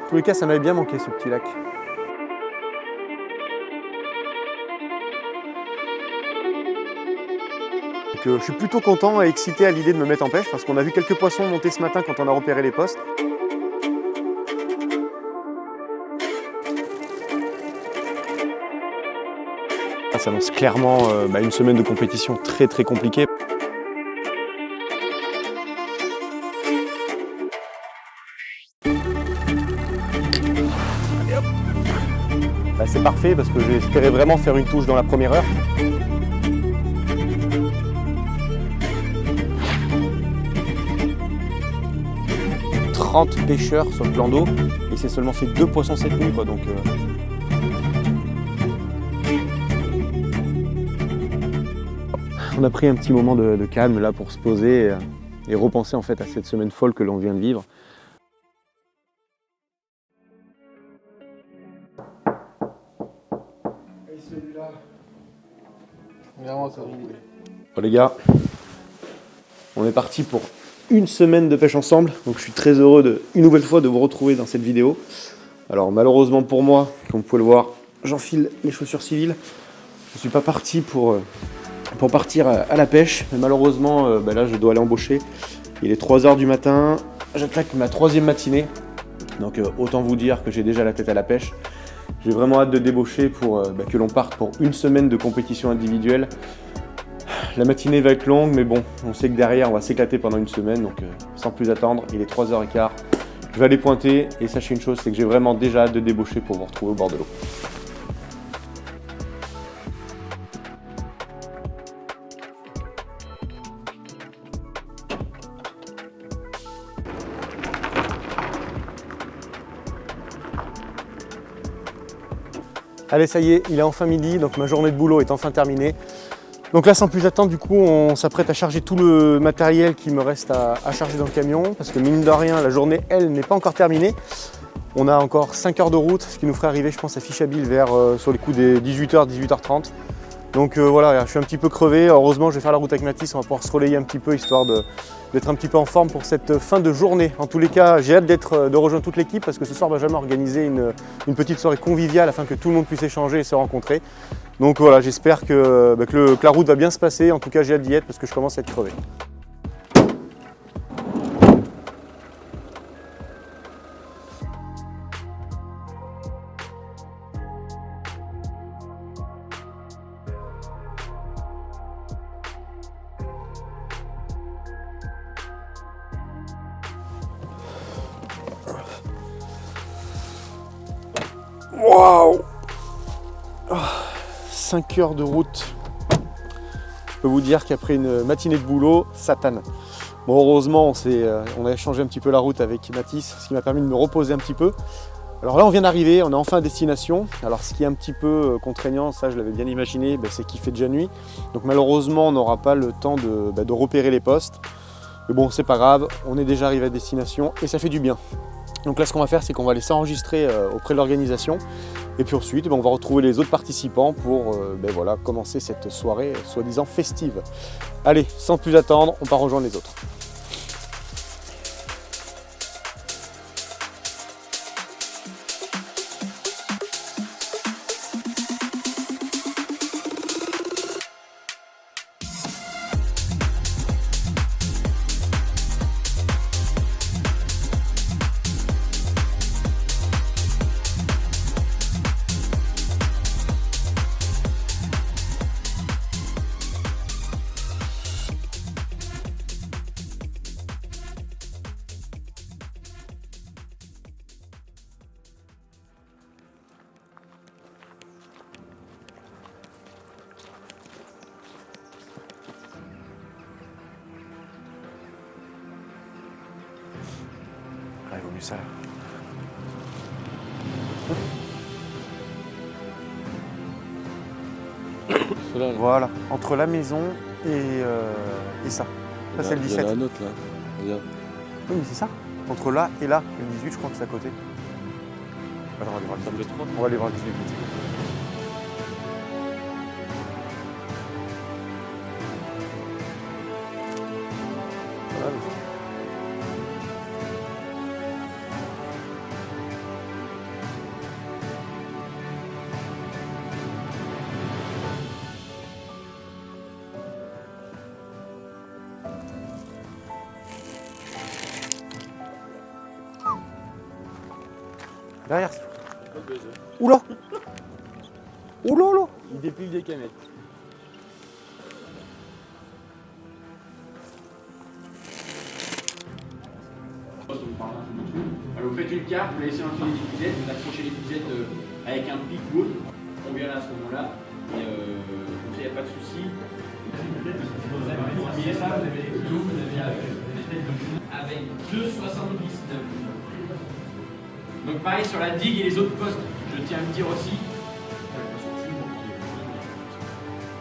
En tous les cas, ça m'avait bien manqué ce petit lac. Donc, je suis plutôt content et excité à l'idée de me mettre en pêche parce qu'on a vu quelques poissons monter ce matin quand on a repéré les postes. Ça s'annonce clairement une semaine de compétition très compliquée. C'est parfait parce que j'ai espéré vraiment faire une touche dans la première heure. « 30 pêcheurs sur le plan d'eau et il s'est seulement fait 2 poissons cette nuit, quoi, donc on a pris un petit moment de calme là pour se poser et repenser en fait à cette semaine folle que l'on vient de vivre. Et celui-là, bon les gars, on est parti pour une semaine de pêche ensemble, donc je suis très heureux une nouvelle fois de vous retrouver dans cette vidéo. Alors malheureusement pour moi, comme vous pouvez le voir, j'enfile les chaussures civiles. Je ne suis pas parti pour partir à la pêche, mais malheureusement là je dois aller embaucher. Il est 3 h du matin, j'attaque ma 3e matinée, donc autant vous dire que j'ai déjà la tête à la pêche. J'ai vraiment hâte de débaucher pour que l'on parte pour une semaine de compétition individuelle. La matinée va être longue, mais bon, on sait que derrière on va s'éclater pendant une semaine, donc sans plus attendre, il est 3 h 15. Je vais aller pointer et sachez une chose, c'est que j'ai vraiment déjà hâte de débaucher pour vous retrouver au bord de l'eau. Allez, ça y est, il est enfin midi, donc ma journée de boulot est enfin terminée. Donc là, sans plus attendre, du coup, on s'apprête à charger tout le matériel qui me reste à charger dans le camion, parce que mine de rien, la journée, elle, n'est pas encore terminée. On a encore 5 heures de route, ce qui nous ferait arriver, je pense, à Fichabille vers sur les coups des 18 h, 18 h 30. Donc voilà, je suis un petit peu crevé. Heureusement, je vais faire la route avec Mathis, on va pouvoir se relayer un petit peu, histoire d'être un petit peu en forme pour cette fin de journée. En tous les cas, j'ai hâte de rejoindre toute l'équipe, parce que ce soir, Benjamin a organisé une petite soirée conviviale afin que tout le monde puisse échanger et se rencontrer. Donc voilà, j'espère que la route va bien se passer. En tout cas, j'ai hâte d'y être parce que je commence à être crevé. Waouh! 5 heures de route. Je peux vous dire qu'après une matinée de boulot, ça tanne. Bon, heureusement, on a échangé un petit peu la route avec Mathis, ce qui m'a permis de me reposer un petit peu. Alors là, on vient d'arriver, on est enfin à destination. Alors ce qui est un petit peu contraignant, ça je l'avais bien imaginé, c'est qu'il fait déjà nuit. Donc malheureusement, on n'aura pas le temps de repérer les postes. Mais bon, c'est pas grave, on est déjà arrivé à destination et ça fait du bien. Donc là, ce qu'on va faire, c'est qu'on va aller s'enregistrer auprès de l'organisation. Et puis ensuite, on va retrouver les autres participants pour voilà, commencer cette soirée soi-disant festive. Allez, sans plus attendre, on part rejoindre les autres. Ah, il vaut mieux ça là. Voilà, entre la maison et ça. Ça c'est le 17. Il y en a un autre là. Regarde. Oui mais c'est ça. Entre là et là, le 18 je crois que c'est à côté. Alors on va aller voir le 18. On va aller voir le 18. Voilà. Derrière. Oula. Oula, oula. Il dépile des canettes. Alors vous faites une carte, vous la laissez dans les épuisettes, vous accrochez l'épuisette avec un pic ou autre, on verra à ce moment-là, et comme ça il n'y a pas de souci. Vous avez ça, vous avez les clous, vous avez les têtes de clous avec 2,79. Donc pareil sur la digue et les autres postes, je tiens à le dire aussi.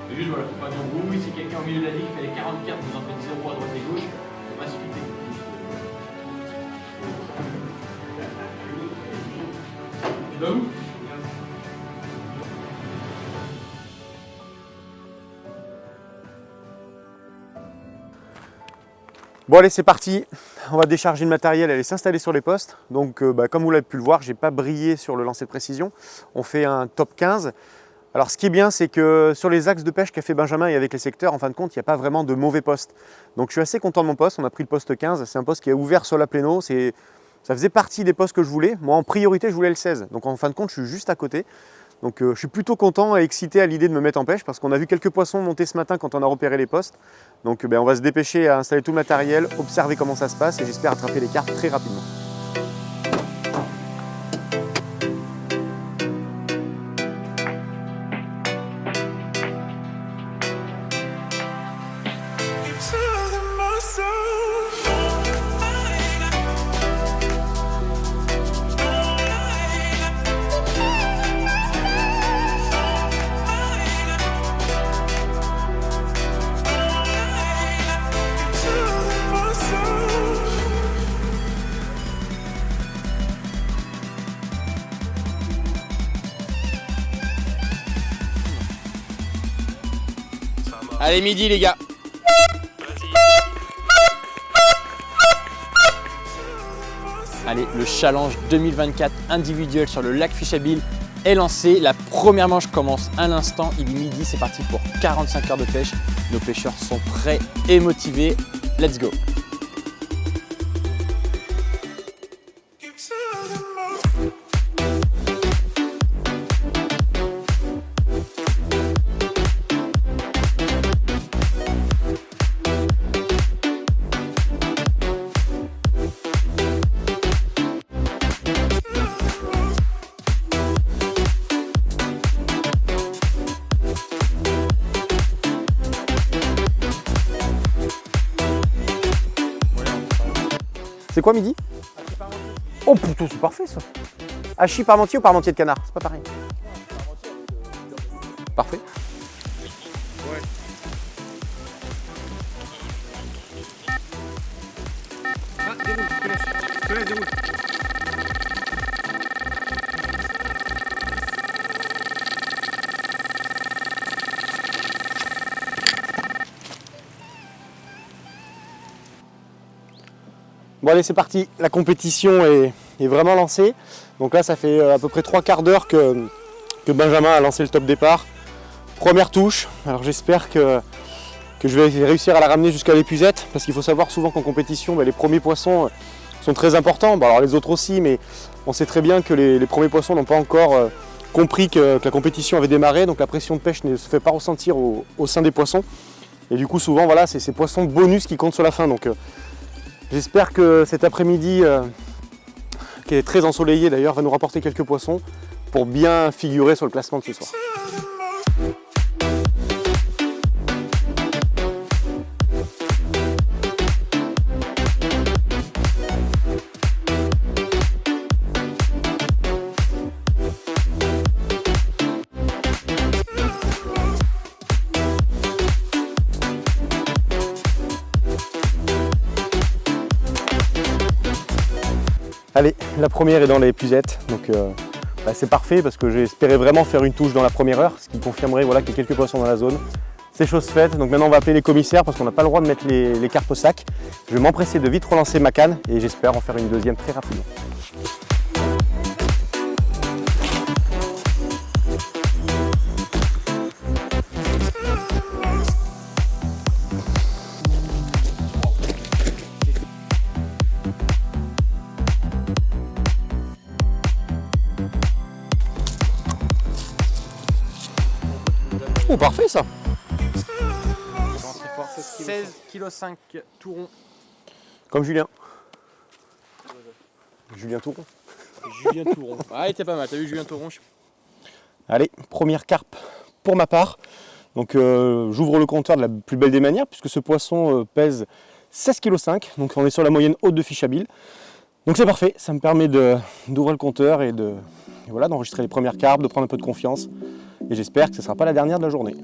C'est juste voilà, faut pas dire oui, si quelqu'un au milieu de la digue fait les 40 cartes, vous en faites 0 à droite et gauche, faut pas se quitter. Donc, bon allez, c'est parti. On va décharger le matériel, aller s'installer sur les postes. Donc comme vous l'avez pu le voir, j'ai pas brillé sur le lancer de précision. On fait un top 15. Alors ce qui est bien, c'est que sur les axes de pêche qu'a fait Benjamin et avec les secteurs, en fin de compte, il n'y a pas vraiment de mauvais postes. Donc je suis assez content de mon poste. On a pris le poste 15. C'est un poste qui est ouvert sur la pléno. Ça faisait partie des postes que je voulais. Moi, en priorité, je voulais le 16. Donc en fin de compte, je suis juste à côté. Donc je suis plutôt content et excité à l'idée de me mettre en pêche parce qu'on a vu quelques poissons monter ce matin quand on a repéré les postes. Donc on va se dépêcher à installer tout le matériel, observer comment ça se passe et j'espère attraper les carpes très rapidement. Allez, midi les gars. Allez, le challenge 2024 individuel sur le lac Fishabil est lancé. La première manche commence à l'instant. Il est midi, c'est parti pour 45 heures de pêche. Nos pêcheurs sont prêts et motivés. Let's go. C'est quoi midi? Oh putain, c'est parfait ça. Hachis parmentier ou parmentier de canard? C'est pas pareil. Parfait. Ouais. Ah, déroule, je te laisse, déroule. Bon allez, c'est parti, la compétition est vraiment lancée. Donc là, ça fait à peu près 3/4 d'heure que Benjamin a lancé le top départ. Première touche, alors j'espère que je vais réussir à la ramener jusqu'à l'épuisette, parce qu'il faut savoir souvent qu'en compétition, les premiers poissons sont très importants. Bon, alors les autres aussi, mais on sait très bien que les premiers poissons n'ont pas encore compris que la compétition avait démarré, donc la pression de pêche ne se fait pas ressentir au sein des poissons. Et du coup, souvent, voilà, c'est ces poissons de bonus qui comptent sur la fin. Donc, j'espère que cet après-midi, qui est très ensoleillé d'ailleurs, va nous rapporter quelques poissons pour bien figurer sur le classement de ce soir. Allez, la première est dans les puzettes, donc c'est parfait parce que j'espérais vraiment faire une touche dans la première heure, ce qui confirmerait voilà, qu'il y a quelques poissons dans la zone. C'est chose faite, donc maintenant on va appeler les commissaires parce qu'on n'a pas le droit de mettre les carpes au sac. Je vais m'empresser de vite relancer ma canne et j'espère en faire une deuxième très rapidement. Oh, parfait ça. 16,5 kg tout rond. Comme Julien. Julien Touron. Julien Touron. Ah, il était pas mal, t'as vu Julien Touron? Allez, première carpe pour ma part. Donc j'ouvre le compteur de la plus belle des manières puisque ce poisson pèse 16,5 kg. Donc on est sur la moyenne haute de Fishabile. Donc c'est parfait, ça me permet d'ouvrir le compteur et voilà, d'enregistrer les premières carpes, de prendre un peu de confiance. Et j'espère que ce ne sera pas la dernière de la journée.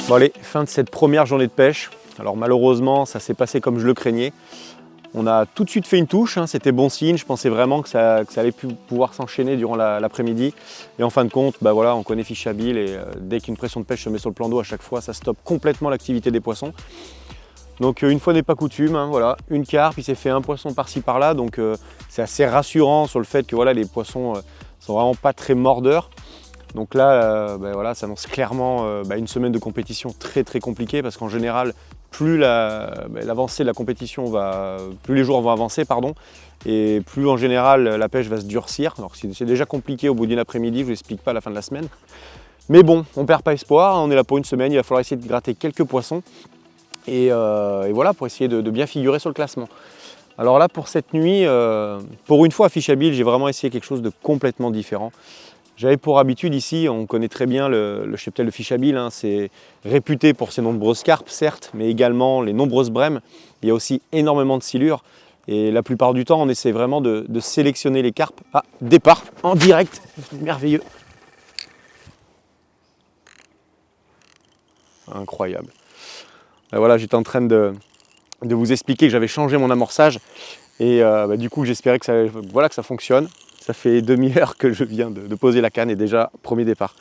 Bon allez, fin de cette première journée de pêche. Alors malheureusement, ça s'est passé comme je le craignais. On a tout de suite fait une touche, hein, c'était bon signe. Je pensais vraiment que ça allait pouvoir s'enchaîner durant l'après-midi. Et en fin de compte, bah voilà, on connaît Fishabile et dès qu'une pression de pêche se met sur le plan d'eau, à chaque fois, ça stoppe complètement l'activité des poissons. Donc une fois n'est pas coutume, hein, voilà, une carpe, il s'est fait un poisson par-ci par-là. Donc c'est assez rassurant sur le fait que voilà, les poissons sont vraiment pas très mordeurs. Donc là, voilà, ça annonce clairement une semaine de compétition très compliquée parce qu'en général, plus l'avancée de la compétition plus les jours vont avancer, et plus en général la pêche va se durcir. Alors c'est déjà compliqué au bout d'une après-midi, je vous explique pas à la fin de la semaine. Mais bon, on perd pas espoir, on est là pour une semaine, il va falloir essayer de gratter quelques poissons et voilà, pour essayer de bien figurer sur le classement. Alors là, pour cette nuit, pour une fois à Fishabile, j'ai vraiment essayé quelque chose de complètement différent. J'avais pour habitude ici, on connaît très bien le cheptel de Fishabile, hein, c'est réputé pour ses nombreuses carpes, certes, mais également les nombreuses brèmes. Il y a aussi énormément de silures et la plupart du temps, on essaie vraiment de sélectionner les carpes à départ, en direct, merveilleux. Incroyable. Et voilà, j'étais en train de vous expliquer que j'avais changé mon amorçage et du coup, j'espérais que ça fonctionne. Ça fait demi-heure que je viens de poser la canne et déjà premier départ.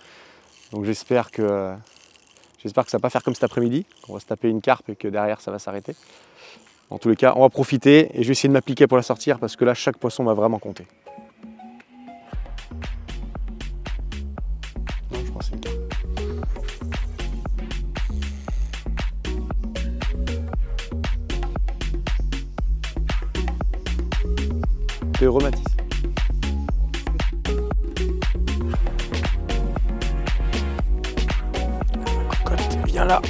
Donc j'espère que ça ne va pas faire comme cet après-midi, qu'on va se taper une carpe et que derrière ça va s'arrêter. En tous les cas, on va profiter et je vais essayer de m'appliquer pour la sortir parce que là, chaque poisson va vraiment compter. Non, je pense que c'est une carpe. C'est Romatis. Là.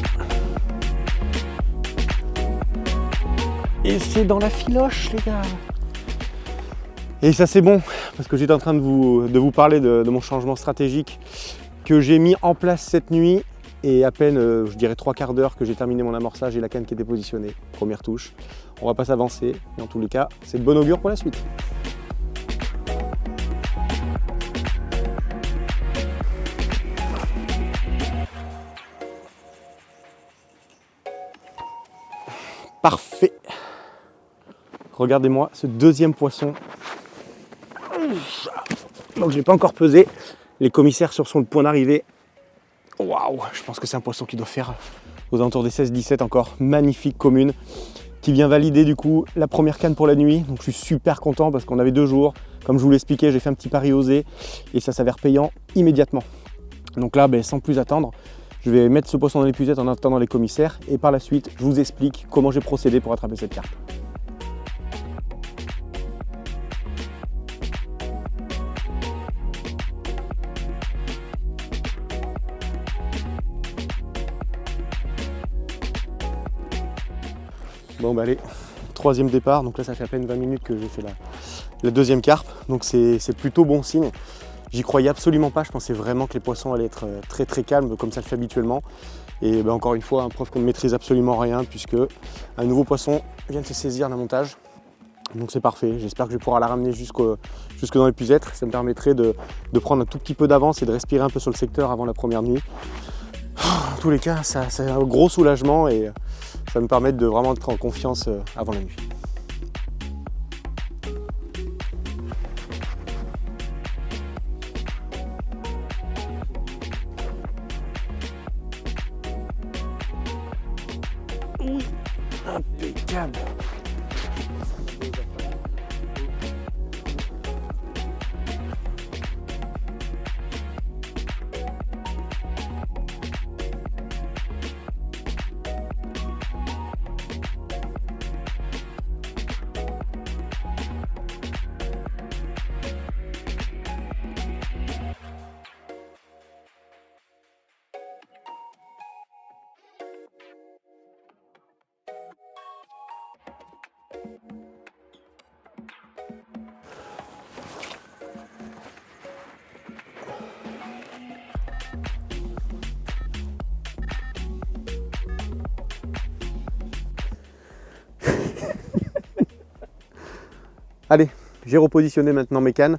Et c'est dans la filoche, les gars. Et ça c'est bon, parce que j'étais en train de vous parler de mon changement stratégique que j'ai mis en place cette nuit. Et à peine, je dirais 3/4 d'heure que j'ai terminé mon amorçage et la canne qui était positionnée. Première touche. On va pas s'avancer, mais en tous les cas, c'est de bon augure pour la suite. Parfait. Regardez-moi ce deuxième poisson. Donc je l'ai pas encore pesé. Les commissaires sur le point d'arrivée. Waouh, je pense que c'est un poisson qui doit faire aux alentours des 16-17 encore. Magnifique commune. Qui vient valider du coup la première canne pour la nuit. Donc je suis super content parce qu'on avait 2 jours. Comme je vous l'expliquais, j'ai fait un petit pari osé et ça s'avère payant immédiatement. Donc là, sans plus attendre, je vais mettre ce poisson dans l'épuisette en attendant les commissaires et par la suite, je vous explique comment j'ai procédé pour attraper cette carpe. Bon allez, 3e départ, donc là ça fait à peine 20 minutes que j'ai fait la deuxième carpe, donc c'est plutôt bon signe. J'y croyais absolument pas, je pensais vraiment que les poissons allaient être très très calmes comme ça le fait habituellement. Et ben, encore une fois, hein, preuve qu'on ne maîtrise absolument rien puisque un nouveau poisson vient de se saisir d'un montage. Donc c'est parfait, j'espère que je vais pouvoir la ramener jusque dans l'épuisette. Ça me permettrait de prendre un tout petit peu d'avance et de respirer un peu sur le secteur avant la première nuit. En tous les cas, c'est un gros soulagement et ça me permet de vraiment être en confiance avant la nuit. Oui, impeccable. Allez, j'ai repositionné maintenant mes cannes.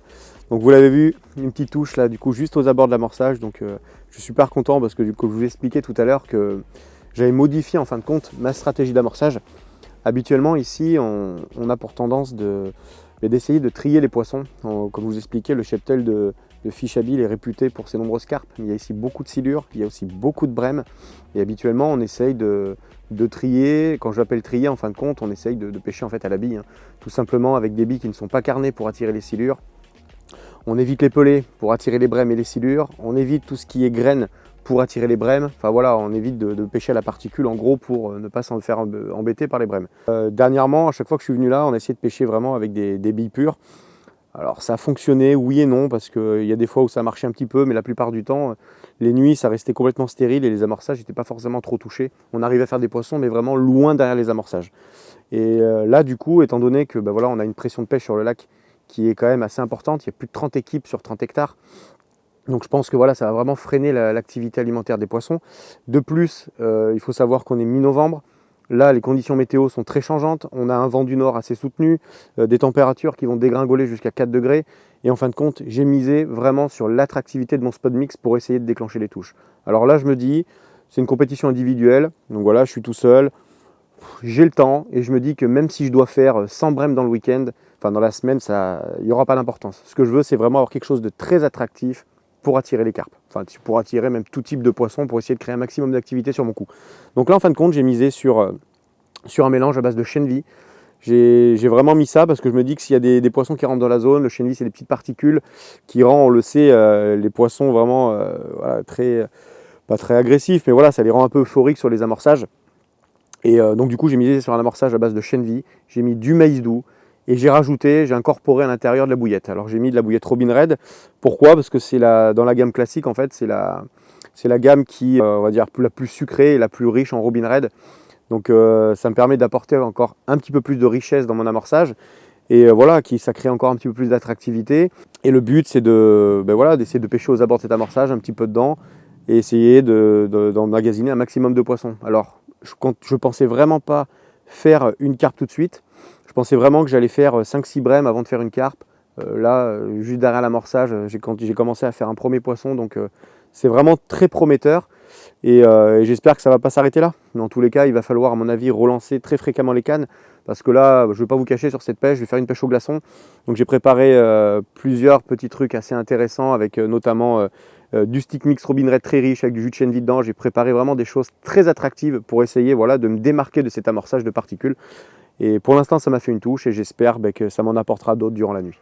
Donc vous l'avez vu, une petite touche là du coup juste aux abords de l'amorçage. Donc je suis super content parce que du coup je vous expliquais tout à l'heure que j'avais modifié en fin de compte ma stratégie d'amorçage. Habituellement ici on a pour tendance d'essayer de trier les poissons. Comme je vous expliquais, le cheptel de Fishabil est réputé pour ses nombreuses carpes. Il y a ici beaucoup de silures, il y a aussi beaucoup de brèmes. Et habituellement on essaye de trier. Quand je l'appelle trier, en fin de compte, on essaye de pêcher en fait à la bille, hein. Tout simplement avec des billes qui ne sont pas carnées pour attirer les silures. On évite les pelets pour attirer les brèmes et les silures. On évite tout ce qui est graines pour attirer les brèmes. Enfin voilà, on évite de pêcher à la particule en gros pour ne pas s'en faire embêter par les brèmes. Dernièrement, à chaque fois que je suis venu là, on a essayé de pêcher vraiment avec des billes pures. Alors ça a fonctionné, oui et non, parce qu'il y a des fois où ça marchait un petit peu, mais la plupart du temps, les nuits, ça restait complètement stérile et les amorçages n'étaient pas forcément trop touchés. On arrivait à faire des poissons, mais vraiment loin derrière les amorçages. Et là, du coup, étant donné que voilà, on a une pression de pêche sur le lac qui est quand même assez importante, il y a plus de 30 équipes sur 30 hectares. Donc je pense que voilà, ça va vraiment freiner l'activité alimentaire des poissons. De plus, il faut savoir qu'on est mi-novembre. Là, les conditions météo sont très changeantes. On a un vent du nord assez soutenu, des températures qui vont dégringoler jusqu'à 4 degrés. Et en fin de compte, j'ai misé vraiment sur l'attractivité de mon spot mix pour essayer de déclencher les touches. Alors là, je me dis, c'est une compétition individuelle. Donc voilà, je suis tout seul. J'ai le temps et je me dis que même si je dois faire 100 brèmes dans le week-end, enfin dans la semaine, il n'y aura pas d'importance. Ce que je veux, c'est vraiment avoir quelque chose de très attractif pour attirer les carpes. Enfin, pour attirer même tout type de poisson, pour essayer de créer un maximum d'activité sur mon coup. Donc là, en fin de compte, j'ai misé sur un mélange à base de chènevis. J'ai vraiment mis ça parce que je me dis que s'il y a des poissons qui rentrent dans la zone, le chènevis, c'est des petites particules qui rend, on le sait, les poissons vraiment voilà, pas très agressifs, mais voilà, ça les rend un peu euphoriques sur les amorçages. Et donc du coup, j'ai misé sur un amorçage à base de chènevis, j'ai mis du maïs doux, et j'ai incorporé à l'intérieur de la bouillette. Alors j'ai mis de la bouillette Robin Red. Pourquoi? Parce que c'est dans la gamme classique, en fait, c'est la gamme qui, on va dire, la plus sucrée et la plus riche en Robin Red. Donc ça me permet d'apporter encore un petit peu plus de richesse dans mon amorçage. Et voilà, ça crée encore un petit peu plus d'attractivité. Et le but, c'est d'essayer de pêcher aux abords de cet amorçage, un petit peu dedans, et essayer d'emmagasiner un maximum de poissons. Alors, je pensais vraiment pas faire une carpe tout de suite. Je pensais vraiment que j'allais faire 5-6 brèmes avant de faire une carpe. Là, juste derrière l'amorçage, j'ai commencé à faire un premier poisson. Donc c'est vraiment très prometteur. Et j'espère que ça ne va pas s'arrêter là. Dans tous les cas, il va falloir, à mon avis, relancer très fréquemment les cannes. Parce que là, je ne vais pas vous cacher sur cette pêche, je vais faire une pêche au glaçon. Donc j'ai préparé plusieurs petits trucs assez intéressants avec notamment du stick mix Robin Red très riche avec du jus de chènevis dedans. J'ai préparé vraiment des choses très attractives pour essayer de me démarquer de cet amorçage de particules. Et pour l'instant, ça m'a fait une touche et j'espère que ça m'en apportera d'autres durant la nuit.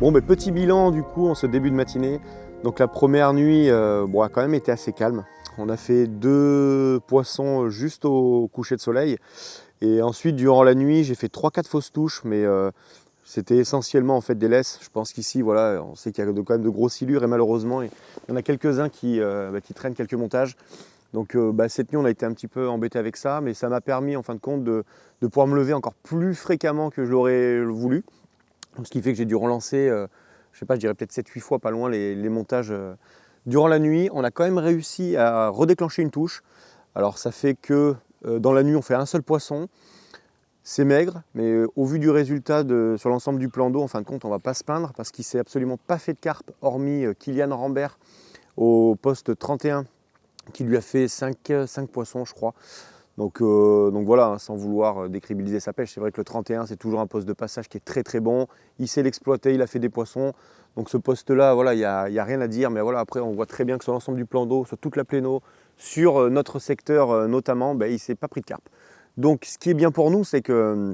Bon, mais petit bilan du coup en ce début de matinée. Donc la première nuit bon, a quand même été assez calme. On a fait 2 poissons juste au coucher de soleil. Et ensuite, durant la nuit, j'ai fait 3-4 fausses touches, mais c'était essentiellement en fait des laisses. Je pense qu'ici, voilà, on sait qu'il y a quand même de grosses silures et malheureusement, il y en a quelques-uns qui traînent quelques montages. Donc cette nuit, on a été un petit peu embêté avec ça, mais ça m'a permis en fin de compte de pouvoir me lever encore plus fréquemment que je l'aurais voulu. Ce qui fait que j'ai dû relancer, je sais pas, je dirais peut-être 7-8 fois, pas loin, les montages. Durant la nuit, on a quand même réussi à redéclencher une touche. Alors ça fait que dans la nuit, on fait un seul poisson. C'est maigre, mais au vu du résultat sur l'ensemble du plan d'eau, en fin de compte, on ne va pas se plaindre parce qu'il ne s'est absolument pas fait de carpe, hormis Kylian Rambert au poste 31, qui lui a fait 5 poissons, je crois. Donc voilà, hein, sans vouloir décrédibiliser sa pêche, c'est vrai que le 31, c'est toujours un poste de passage qui est très très bon. Il sait l'exploiter, il a fait des poissons. Donc ce poste-là, voilà, il n'y a rien à dire. Mais voilà, après, on voit très bien que sur l'ensemble du plan d'eau, sur toute la pléno, sur notre secteur notamment, il ne s'est pas pris de carpe. Donc ce qui est bien pour nous, c'est que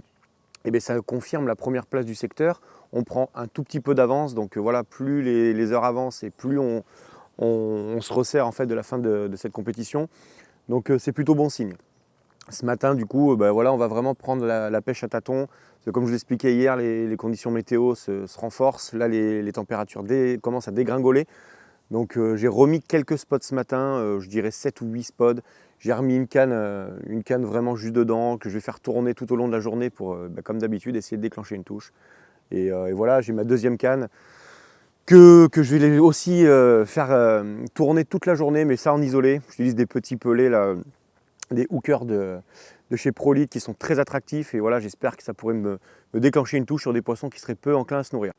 ça confirme la première place du secteur. On prend un tout petit peu d'avance. Donc voilà, plus les heures avancent et plus on se resserre en fait de la fin de cette compétition. Donc c'est plutôt bon signe. Ce matin, du coup, voilà, on va vraiment prendre la pêche à tâtons. Parce que comme je vous l'expliquais hier, les conditions météo se renforcent. Là, les températures commencent à dégringoler. Donc j'ai remis quelques spots ce matin, je dirais 7 ou 8 spots. J'ai remis une canne vraiment juste dedans, que je vais faire tourner tout au long de la journée pour, comme d'habitude, essayer de déclencher une touche. Et voilà, j'ai ma deuxième canne que je vais aussi faire tourner toute la journée, mais ça en isolé. J'utilise des petits pelets, là, des hookers de chez Prolite qui sont très attractifs. Et voilà, j'espère que ça pourrait me déclencher une touche sur des poissons qui seraient peu enclins à se nourrir.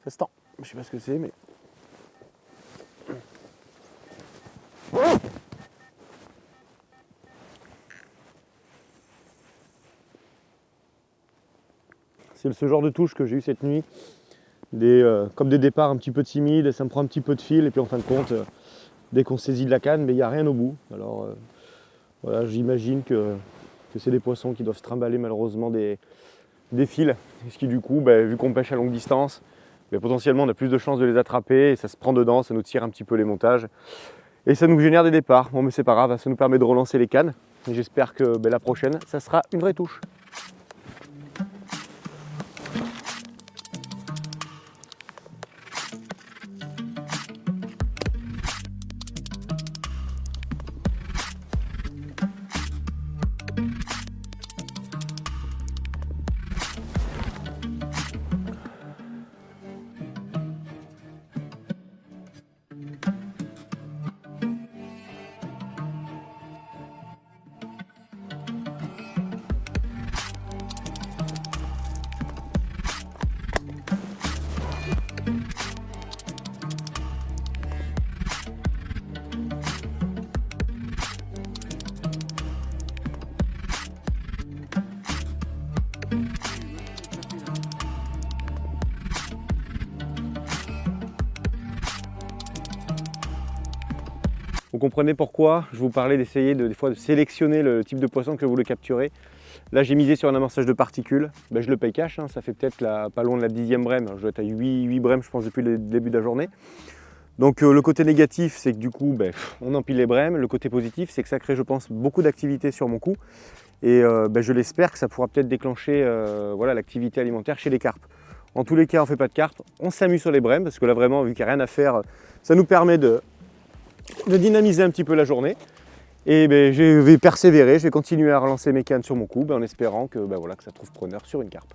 Festan. Je sais pas ce que c'est, mais... C'est ce genre de touche que j'ai eu cette nuit. Comme des départs un petit peu timides, ça me prend un petit peu de fil, et puis en fin de compte, dès qu'on saisit de la canne, il n'y a rien au bout. Alors voilà, j'imagine que c'est des poissons qui doivent se trimballer malheureusement des fils, ce qui du coup, vu qu'on pêche à longue distance, potentiellement on a plus de chances de les attraper, et ça se prend dedans, ça nous tire un petit peu les montages, et ça nous génère des départs. Bon, mais c'est pas grave, ça nous permet de relancer les cannes, et j'espère que la prochaine, ça sera une vraie touche. Vous comprenez pourquoi je vous parlais d'essayer des fois de sélectionner le type de poisson que vous voulez capturer. Là, j'ai misé sur un amorçage de particules. Je le paye cash, hein, ça fait peut-être pas loin de la 10e brème. Je dois être à 8 brèmes, je pense, depuis le début de la journée. Donc le côté négatif, c'est que du coup, on empile les brèmes. Le côté positif, c'est que ça crée, je pense, beaucoup d'activité sur mon coup. Et je l'espère que ça pourra peut-être déclencher voilà, l'activité alimentaire chez les carpes. En tous les cas, on ne fait pas de carpe, on s'amuse sur les brèmes, parce que là, vraiment, vu qu'il n'y a rien à faire, ça nous permet de dynamiser un petit peu la journée. Et je vais persévérer, je vais continuer à relancer mes cannes sur mon coup, en espérant que, voilà, que ça trouve preneur sur une carpe.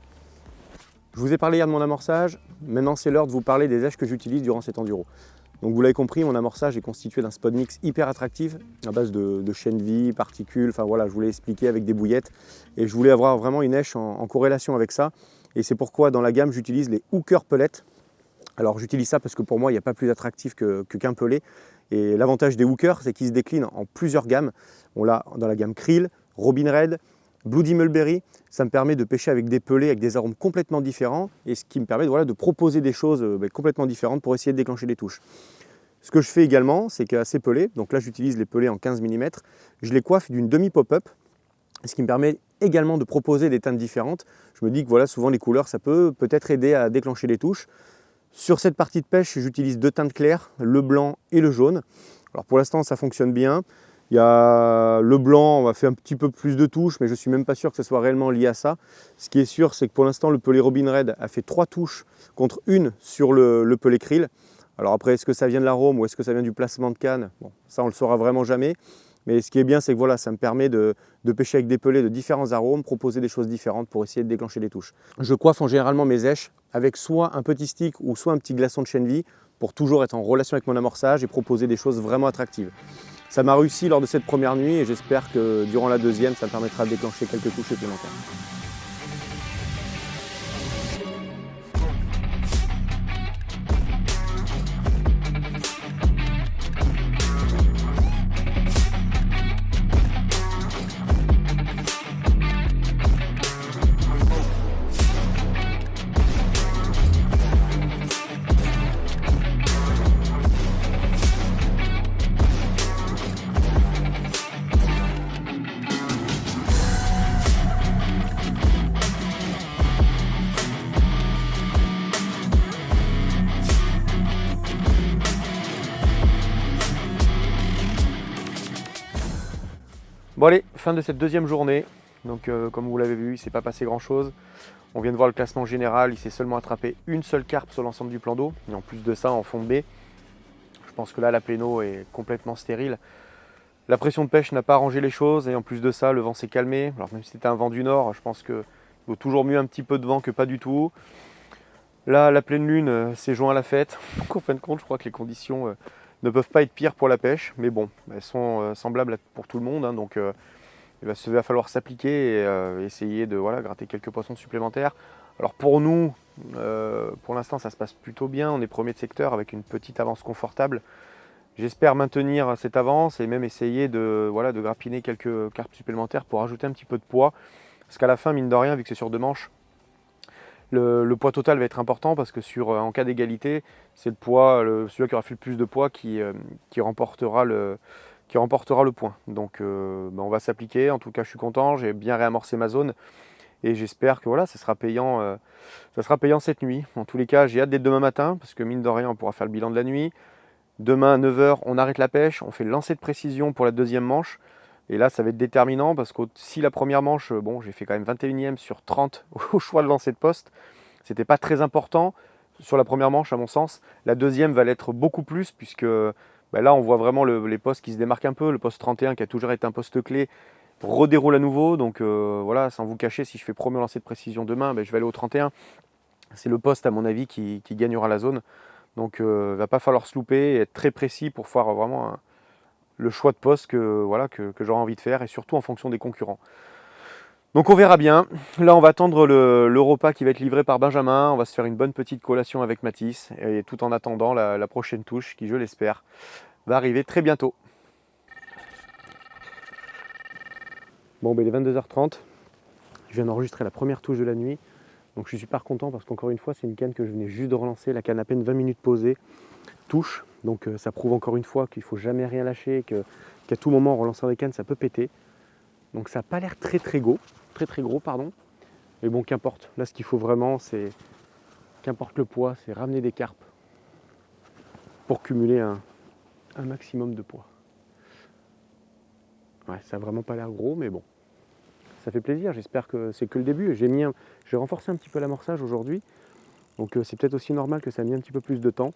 Je vous ai parlé hier de mon amorçage, maintenant c'est l'heure de vous parler des éches que j'utilise durant cet enduro. Donc vous l'avez compris, mon amorçage est constitué d'un spot mix hyper attractif, à base de chènevis, particules, enfin voilà, je vous l'ai expliqué avec des bouillettes. Et je voulais avoir vraiment une éche en corrélation avec ça. Et c'est pourquoi dans la gamme, j'utilise les hooker pellets. Alors j'utilise ça parce que pour moi, il n'y a pas plus attractif qu'un pellet. Et l'avantage des hookers, c'est qu'ils se déclinent en plusieurs gammes. On l'a dans la gamme Krill, Robin Red, Bloody Mulberry. Ça me permet de pêcher avec des pellets avec des arômes complètement différents, et ce qui me permet de proposer des choses complètement différentes pour essayer de déclencher des touches. Ce que je fais également, c'est qu'à ces pellets, donc là j'utilise les pellets en 15 mm, je les coiffe d'une demi pop-up. ce qui me permet également de proposer des teintes différentes. Je me dis que voilà, souvent les couleurs, ça peut peut-être aider à déclencher les touches. Sur cette partie de pêche, j'utilise 2 teintes claires, le blanc et le jaune. Alors pour l'instant, ça fonctionne bien. Il y a le blanc, on va faire un petit peu plus de touches, mais je ne suis même pas sûr que ce soit réellement lié à ça. Ce qui est sûr, c'est que pour l'instant, le pellet Robin Red a fait 3 touches contre 1 sur le pellet krill. Alors après, est-ce que ça vient de l'arôme ou est-ce que ça vient du placement de canne? Bon, ça, on ne le saura vraiment jamais. Mais ce qui est bien, c'est que voilà, ça me permet de pêcher avec des pellets de différents arômes, proposer des choses différentes pour essayer de déclencher les touches. Je coiffe généralement mes èches avec soit un petit stick ou soit un petit glaçon de chène vie pour toujours être en relation avec mon amorçage et proposer des choses vraiment attractives. Ça m'a réussi lors de cette première nuit et j'espère que durant la deuxième, ça me permettra de déclencher quelques touches supplémentaires. Bon allez, fin de cette deuxième journée. Donc comme vous l'avez vu, il ne s'est pas passé grand chose. On vient de voir le classement général, il s'est seulement attrapé une seule carpe sur l'ensemble du plan d'eau. Et en plus de ça, en fond de baie, je pense que là la pléno est complètement stérile. La pression de pêche n'a pas arrangé les choses et en plus de ça, le vent s'est calmé. Alors même si c'était un vent du nord, je pense qu'il vaut toujours mieux un petit peu de vent que pas du tout. Là, la pleine lune s'est joint à la fête. Donc en fin de compte, je crois que les conditions ne peuvent pas être pires pour la pêche. Mais bon, elles sont semblables pour tout le monde. Hein, donc il va falloir s'appliquer et essayer de gratter quelques poissons supplémentaires. Alors pour nous, pour l'instant, ça se passe plutôt bien. On est premier de secteur avec une petite avance confortable. J'espère maintenir cette avance et même essayer de grappiner quelques carpes supplémentaires pour ajouter un petit peu de poids. Parce qu'à la fin, mine de rien, vu que c'est sur 2 manches, le poids total va être important parce que en cas d'égalité, c'est le poids, celui qui aura fait le plus de poids qui remportera le point. Donc on va s'appliquer. En tout cas, je suis content, j'ai bien réamorcé ma zone et j'espère que ça sera payant cette nuit. En tous les cas, j'ai hâte d'être demain matin parce que mine de rien, on pourra faire le bilan de la nuit. Demain, 9h, on arrête la pêche, on fait le lancer de précision pour la deuxième manche. Et là, ça va être déterminant parce que si la première manche, j'ai fait quand même 21e sur 30 au choix de lancer de poste. C'était pas très important sur la première manche, à mon sens. La deuxième va l'être beaucoup plus puisque là, on voit vraiment les postes qui se démarquent un peu. Le poste 31 qui a toujours été un poste clé redéroule à nouveau. Donc sans vous cacher, si je fais premier lancer de précision demain, je vais aller au 31. C'est le poste, à mon avis, qui gagnera la zone. Donc il ne va pas falloir se louper et être très précis pour faire vraiment le choix de poste que j'aurai envie de faire et surtout en fonction des concurrents. Donc on verra bien. Là, on va attendre le repas qui va être livré par Benjamin. On va se faire une bonne petite collation avec Mathis et tout en attendant la prochaine touche qui, je l'espère, va arriver très bientôt. Bon, il est 22h30. Je viens d'enregistrer la première touche de la nuit. Donc je suis super content parce qu'encore une fois, c'est une canne que je venais juste de relancer. La canne à peine 20 minutes posée, touche. Donc ça prouve encore une fois qu'il ne faut jamais rien lâcher, qu'à tout moment en relançant des cannes, ça peut péter. Donc ça n'a pas l'air très gros. Mais bon, qu'importe. Là, ce qu'il faut vraiment, c'est, qu'importe le poids, c'est ramener des carpes pour cumuler un maximum de poids. Ouais, ça n'a vraiment pas l'air gros, mais bon. Ça fait plaisir, j'espère que c'est que le début. J'ai renforcé un petit peu l'amorçage aujourd'hui, donc c'est peut-être aussi normal que ça ait mis un petit peu plus de temps.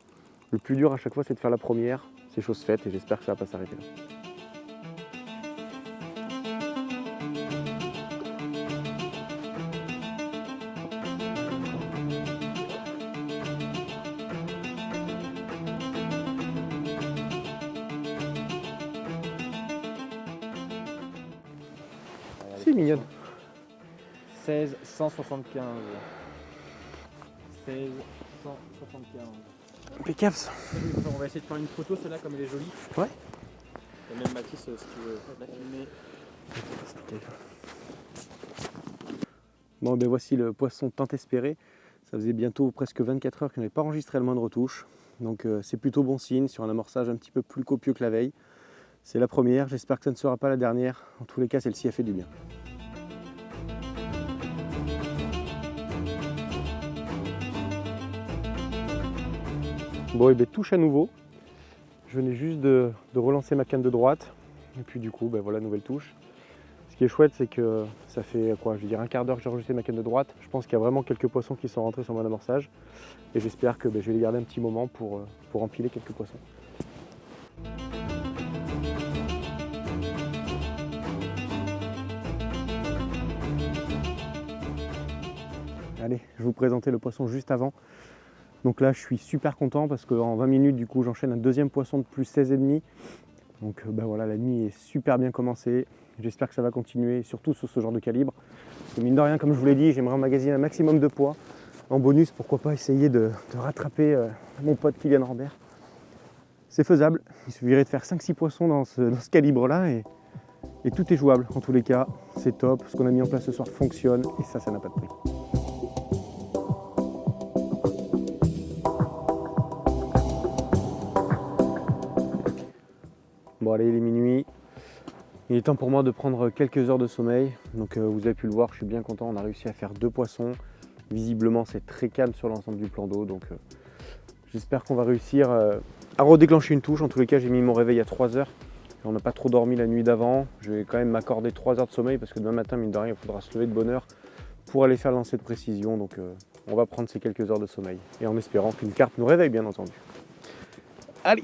Le plus dur à chaque fois, c'est de faire la première, c'est chose faite et j'espère que ça ne va pas s'arrêter là. C'est mignonne. 16 175. 16 175. Impeccable. On va essayer de faire une photo, celle-là, comme elle est jolie. Ouais. Et même Mathis, si tu veux la filmer. Bon, voici le poisson tant espéré. Ça faisait bientôt presque 24 heures que je n'avais pas enregistré le moindre touche. Donc c'est plutôt bon signe sur un amorçage un petit peu plus copieux que la veille. C'est la première, j'espère que ça ne sera pas la dernière. En tous les cas, celle-ci a fait du bien. Bon, et bien touche à nouveau. Je venais juste de relancer ma canne de droite. Et puis du coup, ben voilà, nouvelle touche. Ce qui est chouette, c'est que ça fait quoi, je vais dire un quart d'heure que j'ai enregistré ma canne de droite. Je pense qu'il y a vraiment quelques poissons qui sont rentrés sur mon amorçage. Et j'espère que je vais les garder un petit moment pour empiler quelques poissons. Allez, je vais vous présenter le poisson juste avant. Donc là, je suis super content parce qu'en 20 minutes, du coup, j'enchaîne un deuxième poisson de plus 16,5. Donc ben voilà, la nuit est super bien commencée. J'espère que ça va continuer, surtout sur ce genre de calibre. Et mine de rien, comme je vous l'ai dit, j'aimerais emmagasiner un maximum de poids. En bonus, pourquoi pas essayer de rattraper mon pote Kylian Rambert. C'est faisable, il suffirait de faire 5-6 poissons dans ce calibre-là et tout est jouable. En tous les cas, c'est top. Ce qu'on a mis en place ce soir fonctionne et ça n'a pas de prix. Bon allez, il est minuit. Il est temps pour moi de prendre quelques heures de sommeil. Donc vous avez pu le voir, je suis bien content. On a réussi à faire 2 poissons. Visiblement, c'est très calme sur l'ensemble du plan d'eau. Donc j'espère qu'on va réussir à redéclencher une touche. En tous les cas, j'ai mis mon réveil à 3 heures. On n'a pas trop dormi la nuit d'avant. Je vais quand même m'accorder 3 heures de sommeil parce que demain matin, mine de rien, il faudra se lever de bonne heure pour aller faire le lancer de précision. Donc on va prendre ces quelques heures de sommeil. Et en espérant qu'une carte nous réveille, bien entendu. Allez!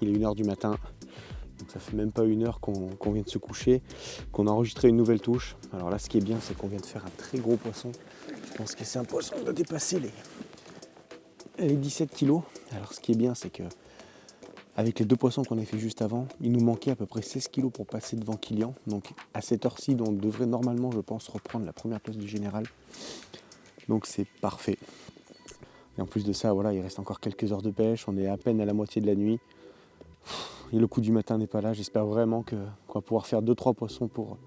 Il est 1h du matin, donc ça fait même pas 1 heure qu'on vient de se coucher, qu'on a enregistré une nouvelle touche. Alors là, ce qui est bien, c'est qu'on vient de faire un très gros poisson. Je pense que c'est un poisson qui doit dépasser les 17 kilos. Alors ce qui est bien, c'est que avec les 2 poissons qu'on a fait juste avant, il nous manquait à peu près 16 kilos pour passer devant Kylian. Donc à cette heure-ci, on devrait normalement, je pense, reprendre la première place du général. Donc c'est parfait. Et en plus de ça, voilà, il reste encore quelques heures de pêche. On est à peine à la moitié de la nuit. Et le coup du matin n'est pas là. J'espère vraiment qu'on va pouvoir faire 2-3 poissons pour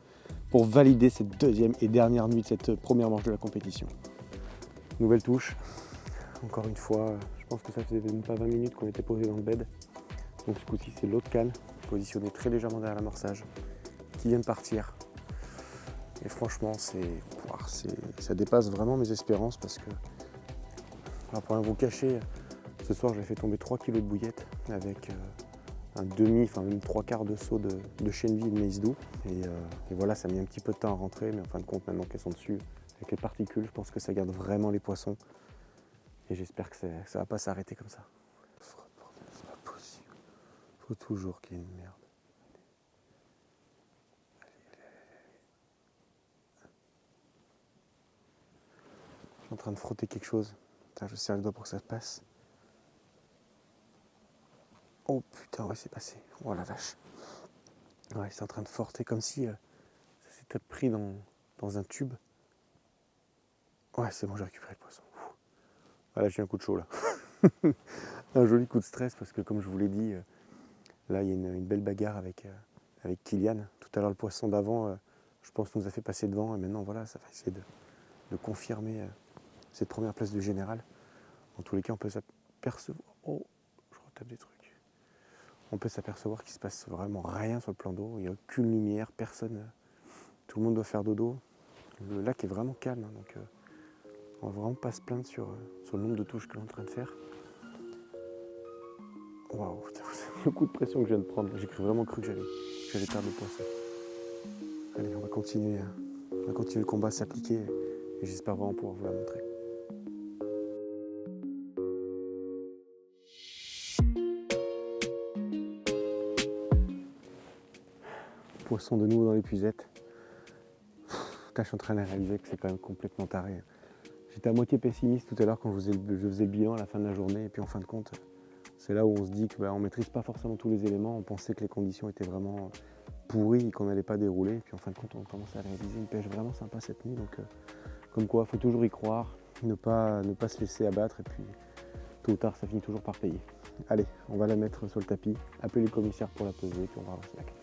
valider cette deuxième et dernière nuit de cette première manche de la compétition. Nouvelle touche. Encore une fois, je pense que ça faisait même pas 20 minutes qu'on était posé dans le bed. Donc ce coup-ci, c'est l'autre canne, positionnée très légèrement derrière l'amorçage, qui vient de partir. Et franchement, ça dépasse vraiment mes espérances parce que, alors pour rien vous cacher, ce soir j'ai fait tomber 3 kg de bouillettes avec un demi, enfin même 3/4 de seau de chêne vie et de maïs doux. Et voilà, ça a mis un petit peu de temps à rentrer, mais en fin de compte, maintenant qu'elles sont dessus, avec les particules, je pense que ça garde vraiment les poissons. Et j'espère que ça ne va pas s'arrêter comme ça. C'est pas possible. Faut toujours qu'il y ait une merde. Je suis en train de frotter quelque chose. Putain, je serre le doigt pour que ça se passe. Oh putain, ouais, c'est passé. Oh la vache. Ouais, c'est en train de frotter comme si ça s'était pris dans un tube. Ouais, c'est bon, j'ai récupéré le poisson. Voilà, j'ai un coup de chaud là. Un joli coup de stress parce que comme je vous l'ai dit, là il y a une belle bagarre avec Kylian. Tout à l'heure le poisson d'avant, je pense nous a fait passer devant et maintenant voilà, ça va essayer de confirmer cette première place du général. En tous les cas, on peut s'apercevoir. Oh, je retape des trucs. On peut s'apercevoir qu'il ne se passe vraiment rien sur le plan d'eau. Il n'y a aucune lumière, personne. Tout le monde doit faire dodo. Le lac est vraiment calme, hein, donc on ne va vraiment pas se plaindre sur le nombre de touches que l'on est en train de faire. Waouh, le coup de pression que je viens de prendre. J'ai vraiment cru que j'allais perdre le poisson. Allez, on va continuer le combat, s'appliquer et j'espère vraiment pouvoir vous la montrer. Poisson de nouveau dans l'épuisette. Je suis en train de réaliser que c'est quand même complètement taré. J'étais à moitié pessimiste tout à l'heure quand je faisais le bilan à la fin de la journée et puis en fin de compte, c'est là où on se dit qu'on ne maîtrise pas forcément tous les éléments. On pensait que les conditions étaient vraiment pourries et qu'on n'allait pas dérouler. Et puis en fin de compte, on commence à réaliser une pêche vraiment sympa cette nuit. Donc comme quoi, il faut toujours y croire, ne pas se laisser abattre et puis tôt ou tard, ça finit toujours par payer. Allez, on va la mettre sur le tapis, appeler le commissaire pour la peser et puis on va relancer la canne.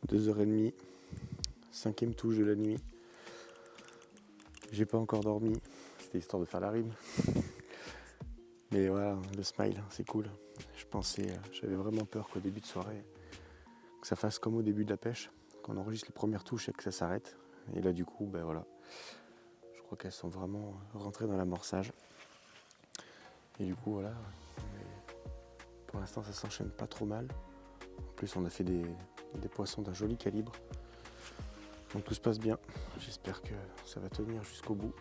2h30, 5e touche de la nuit. J'ai pas encore dormi, c'était histoire de faire la rime. Mais voilà, le smile, c'est cool. J'avais vraiment peur qu'au début de soirée, que ça fasse comme au début de la pêche, qu'on enregistre les premières touches et que ça s'arrête. Et là du coup, ben voilà, je crois qu'elles sont vraiment rentrées dans l'amorçage. Et du coup voilà, pour l'instant ça s'enchaîne pas trop mal. En plus on a fait des poissons d'un joli calibre. Donc tout se passe bien. J'espère que ça va tenir jusqu'au bout.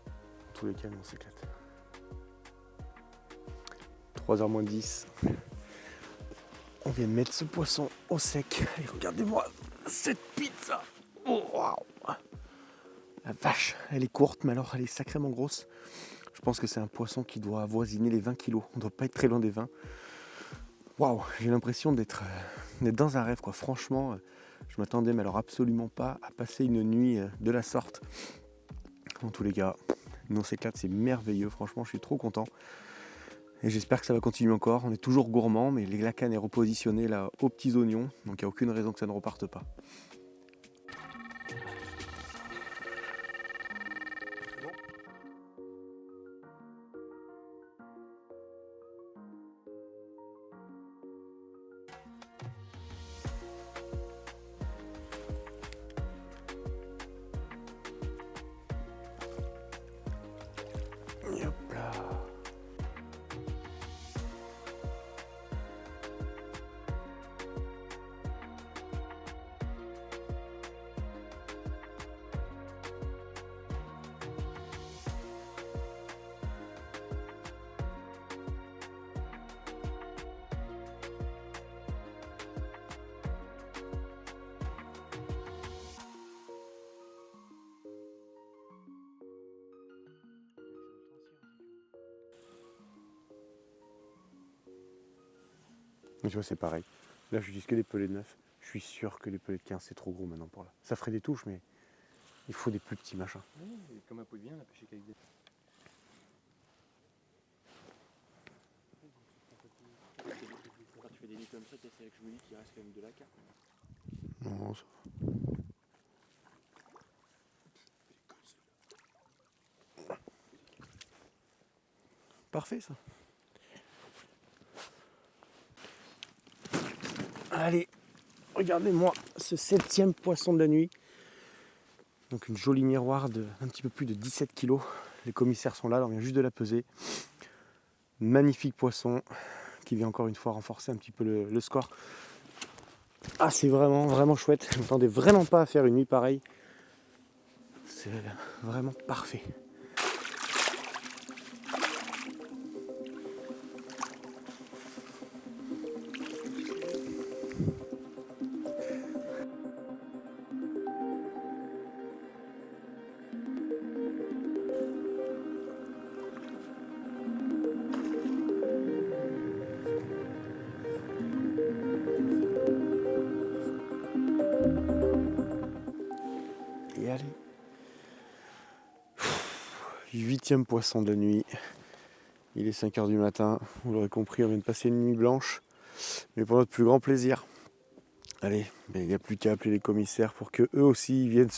En tous les cas, on s'éclate. 3h moins 10. On vient de mettre ce poisson au sec. Et regardez-moi cette pizza. Oh, waouh. La vache, elle est courte, mais alors elle est sacrément grosse. Je pense que c'est un poisson qui doit avoisiner les 20 kilos. On ne doit pas être très loin des 20. Waouh, j'ai l'impression d'être dans un rêve, quoi. Franchement, je m'attendais, mais alors absolument pas, à passer une nuit de la sorte. En tous les cas, nous on s'éclate, c'est merveilleux. Franchement, je suis trop content. Et j'espère que ça va continuer encore. On est toujours gourmand, mais la canne est repositionnée là aux petits oignons. Donc il n'y a aucune raison que ça ne reparte pas. Hop là. Tu vois, c'est pareil. Là, je dis que les pelets de 9. Je suis sûr que les pelets de 15, c'est trop gros maintenant pour là. Ça ferait des touches, mais il faut des plus petits machins. Oui, comme un pot de bien, on a pêché qu'avec des. Quand tu fais des nids comme ça, c'est avec je me dis qu'il reste quand même de la carte. Non, ça va. Parfait, ça. Allez, regardez-moi ce 7e poisson de la nuit. Donc une jolie miroir de un petit peu plus de 17 kg. Les commissaires sont là, on vient juste de la peser. Magnifique poisson qui vient encore une fois renforcer un petit peu le score. Ah, c'est vraiment, vraiment chouette. Je ne m'attendais vraiment pas à faire une nuit pareille. C'est vraiment parfait. Et allez. 8e poisson de la nuit. Il est 5h du matin. Vous l'aurez compris, on vient de passer une nuit blanche. Mais pour notre plus grand plaisir. Allez, il n'y a plus qu'à appeler les commissaires pour que eux aussi viennent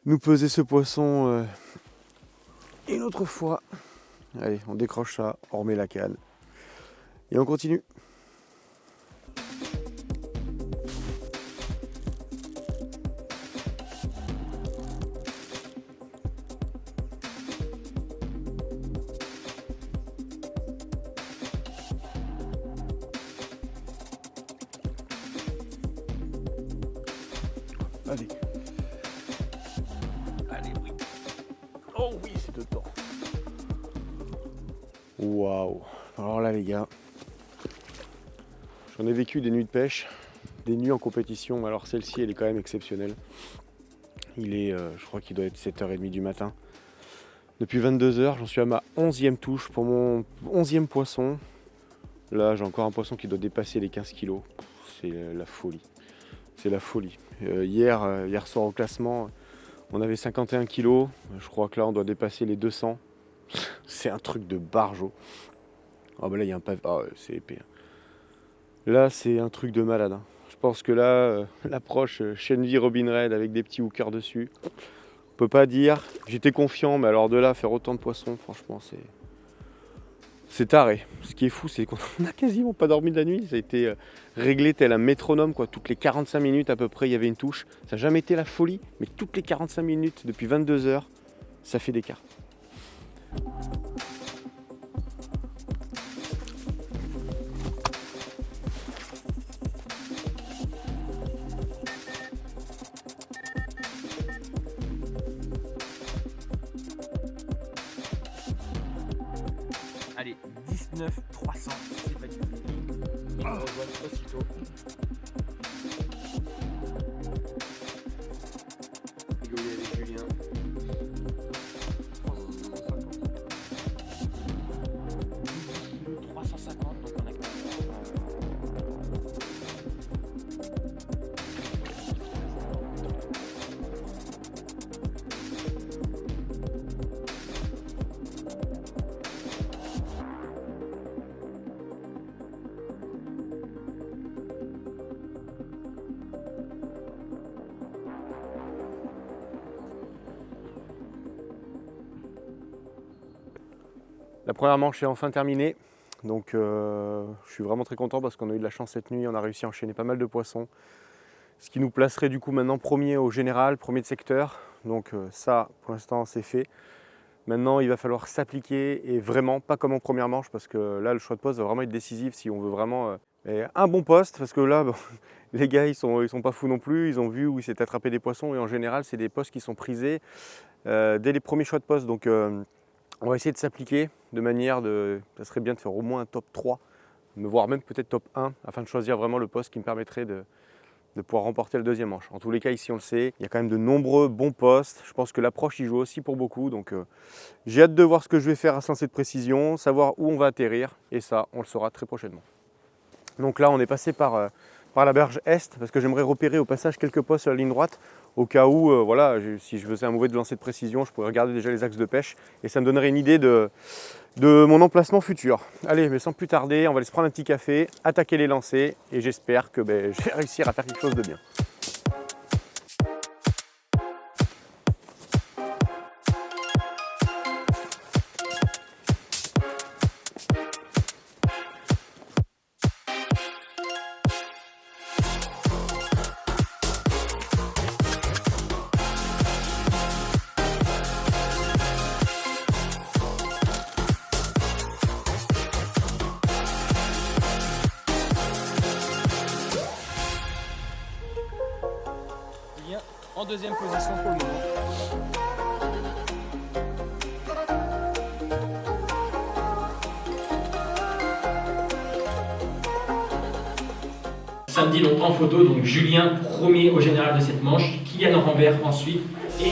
nous peser ce poisson une autre fois. Allez, on décroche ça, on remet la canne. Et on continue. Allez. Allez, oui. Oh oui, c'est de temps. Waouh. Alors là, les gars, j'en ai vécu des nuits de pêche, des nuits en compétition. Alors celle-ci, elle est quand même exceptionnelle. Il est, je crois qu'il doit être 7h30 du matin. Depuis 22h, j'en suis à ma 11e touche pour mon 11e poisson. Là, j'ai encore un poisson qui doit dépasser les 15 kg. C'est la folie. C'est la folie. Hier soir au classement, on avait 51 kg. Je crois que là, on doit dépasser les 200. C'est un truc de barjo. Ah bah là, il y a un pavé. Ah, c'est épais. Là, c'est un truc de malade. pense que là, l'approche Chenvi Robin Red avec des petits hookers dessus, on peut pas dire. J'étais confiant, mais alors de là, faire autant de poissons, franchement, c'est taré. Ce qui est fou, c'est qu'on n'a quasiment pas dormi de la nuit. Ça a été réglé tel un métronome, quoi. Toutes les 45 minutes à peu près, il y avait une touche. Ça n'a jamais été la folie, mais toutes les 45 minutes, depuis 22 heures, ça fait des cartes. Allez, 19 300, c'est pas du tout. Et on revoit aussitôt. Rigoler avec Julien. 350, donc on a La première manche est enfin terminée, donc je suis vraiment très content parce qu'on a eu de la chance cette nuit, on a réussi à enchaîner pas mal de poissons, ce qui nous placerait du coup maintenant premier au général, premier de secteur, donc ça pour l'instant c'est fait. Maintenant il va falloir s'appliquer et vraiment pas comme en première manche parce que là le choix de poste va vraiment être décisif si on veut vraiment un bon poste, parce que là bon, les gars ils sont pas fous non plus, ils ont vu où ils s'étaient attrapés des poissons et en général c'est des postes qui sont prisés dès les premiers choix de poste, donc on va essayer de s'appliquer de manière ça serait bien de faire au moins un top 3, voire même peut-être top 1, afin de choisir vraiment le poste qui me permettrait de pouvoir remporter le deuxième manche. En tous les cas, ici on le sait, il y a quand même de nombreux bons postes. Je pense que l'approche y joue aussi pour beaucoup, donc j'ai hâte de voir ce que je vais faire à ce lancer de précision, savoir où on va atterrir, et ça, on le saura très prochainement. Donc là, on est passé par la berge est, parce que j'aimerais repérer au passage quelques postes sur la ligne droite, au cas où, voilà, si je faisais un mauvais lancer de précision, je pourrais regarder déjà les axes de pêche, et ça me donnerait une idée de mon emplacement futur. Allez, mais sans plus tarder, on va aller se prendre un petit café, attaquer les lancers, et j'espère que je vais réussir à faire quelque chose de bien. en deuxième position pour le moment. Samedi donc en photo, donc Julien premier au général de cette manche, Kylian Rambert ensuite et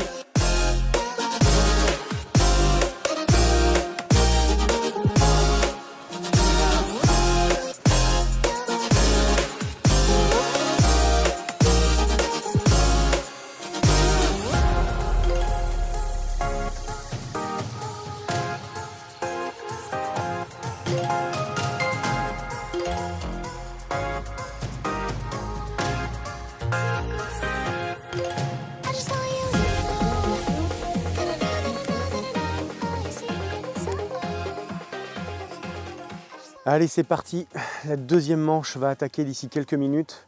Allez, c'est parti. La deuxième manche va attaquer d'ici quelques minutes.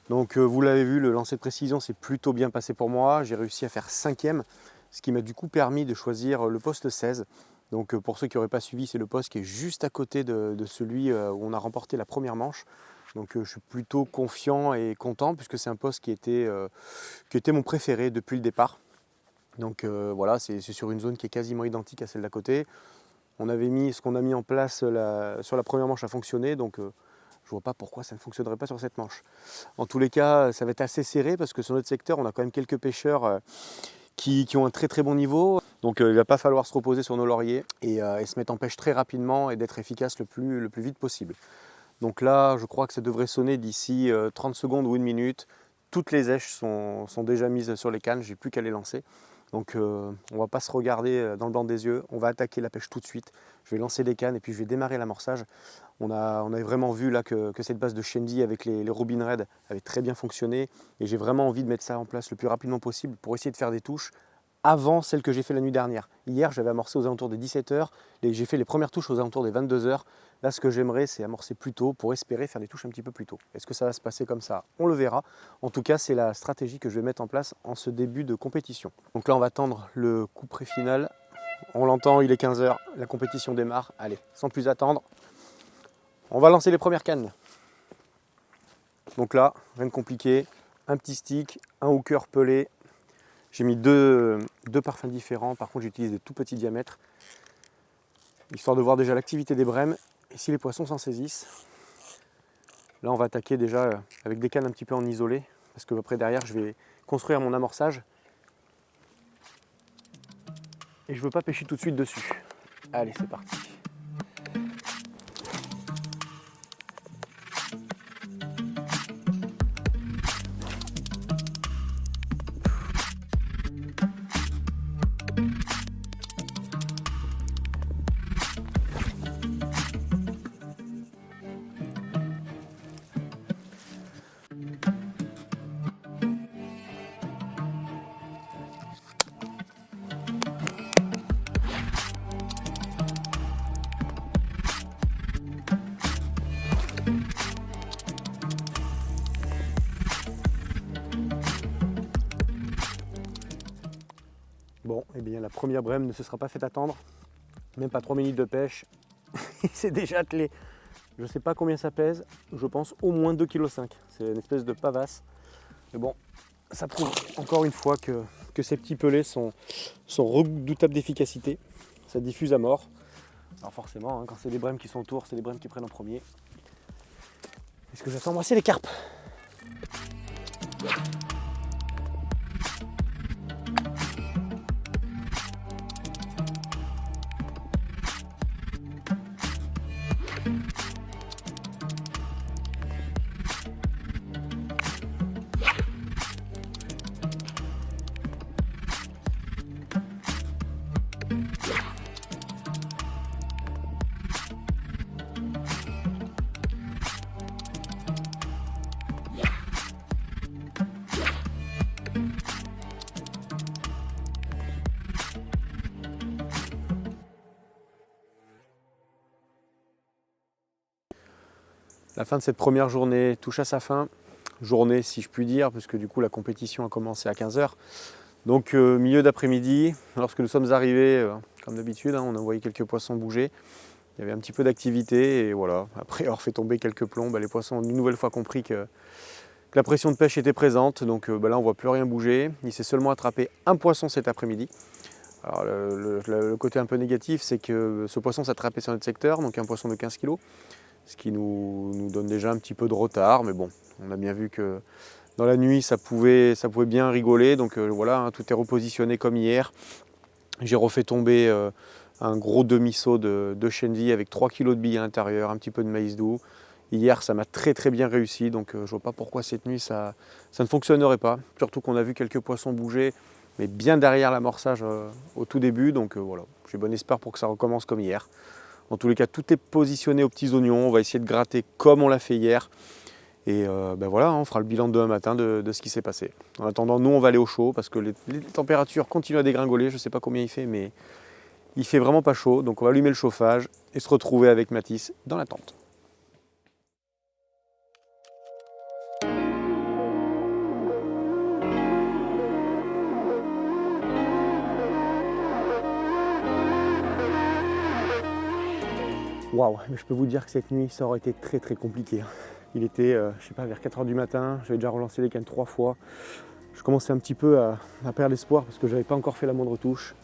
Donc vous l'avez vu, le lancer de précision s'est plutôt bien passé pour moi. J'ai réussi à faire 5e, ce qui m'a du coup permis de choisir le poste 16. Donc pour ceux qui n'auraient pas suivi, c'est le poste qui est juste à côté de celui où on a remporté la première manche. Donc je suis plutôt confiant et content puisque c'est un poste qui était mon préféré depuis le départ. Donc voilà, c'est sur une zone qui est quasiment identique à celle d'à côté. On avait mis ce qu'on a mis en place sur la première manche à fonctionner, donc je ne vois pas pourquoi ça ne fonctionnerait pas sur cette manche. En tous les cas, ça va être assez serré parce que sur notre secteur, on a quand même quelques pêcheurs qui ont un très très bon niveau. Donc il ne va pas falloir se reposer sur nos lauriers et se mettre en pêche très rapidement et d'être efficace le plus vite possible. Donc là, je crois que ça devrait sonner d'ici 30 secondes ou 1 minute. Toutes les èches sont déjà mises sur les cannes, j'ai plus qu'à les lancer. Donc on ne va pas se regarder dans le blanc des yeux, on va attaquer la pêche tout de suite. Je vais lancer des cannes et puis je vais démarrer l'amorçage. On a vraiment vu là que cette base de Shendy avec les Robin Red avait très bien fonctionné et j'ai vraiment envie de mettre ça en place le plus rapidement possible pour essayer de faire des touches avant celle que j'ai fait la nuit dernière. Hier, j'avais amorcé aux alentours des 17h et j'ai fait les premières touches aux alentours des 22h. Là, ce que j'aimerais, c'est amorcer plus tôt pour espérer faire des touches un petit peu plus tôt. Est-ce que ça va se passer comme ça? On le verra. En tout cas, c'est la stratégie que je vais mettre en place en ce début de compétition. Donc là, on va attendre le couperet final. On l'entend, il est 15h, la compétition démarre. Allez, sans plus attendre, on va lancer les premières cannes. Donc là, rien de compliqué, un petit stick, un hooker pelé. J'ai mis deux parfums différents, par contre j'utilise des tout petits diamètres, histoire de voir déjà l'activité des brèmes et si les poissons s'en saisissent. Là on va attaquer déjà avec des cannes un petit peu en isolé, parce que après derrière je vais construire mon amorçage. Et je ne veux pas pêcher tout de suite dessus. Allez, c'est parti. Bon, eh bien la première brème ne se sera pas fait attendre, même pas 3 minutes de pêche, il s'est déjà attelé. Je ne sais pas combien ça pèse, je pense au moins 2,5 kg. C'est une espèce de pavasse. Mais bon, ça prouve encore une fois que ces petits pelés sont redoutables d'efficacité. Ça diffuse à mort. Alors forcément, hein, quand c'est des brèmes qui sont autour, c'est les brèmes qui prennent en premier. Et ce que j'attends moi, c'est les carpes. La fin de cette première journée touche à sa fin. Journée si je puis dire, puisque du coup la compétition a commencé à 15h. Donc milieu d'après-midi, lorsque nous sommes arrivés, comme d'habitude, on a envoyé quelques poissons bouger. Il y avait un petit peu d'activité et voilà. Après avoir fait tomber quelques plombs, les poissons ont une nouvelle fois compris que la pression de pêche était présente. Donc là on ne voit plus rien bouger. Il s'est seulement attrapé un poisson cet après-midi. Alors le côté un peu négatif, c'est que ce poisson s'est attrapé sur notre secteur, donc un poisson de 15 kg. Ce qui nous donne déjà un petit peu de retard, mais bon, on a bien vu que dans la nuit ça pouvait bien rigoler, donc voilà, hein, tout est repositionné comme hier. J'ai refait tomber un gros demi-seau de Shendy avec 3 kg de billes à l'intérieur, un petit peu de maïs doux. Hier ça m'a très bien réussi, donc je ne vois pas pourquoi cette nuit ça ne fonctionnerait pas, surtout qu'on a vu quelques poissons bouger, mais bien derrière l'amorçage au tout début, donc voilà, j'ai bon espoir pour que ça recommence comme hier. En tous les cas, tout est positionné aux petits oignons. On va essayer de gratter comme on l'a fait hier. Et voilà, on fera le bilan demain matin de ce qui s'est passé. En attendant, nous, on va aller au chaud parce que les températures continuent à dégringoler. Je ne sais pas combien il fait, mais il fait vraiment pas chaud. Donc on va allumer le chauffage et se retrouver avec Mathis dans la tente. Waouh, mais je peux vous dire que cette nuit, ça aurait été très compliqué. Il était, je sais pas, vers 4h du matin, j'avais déjà relancé les cannes 3 fois. Je commençais un petit peu à perdre l'espoir parce que je n'avais pas encore fait la moindre touche.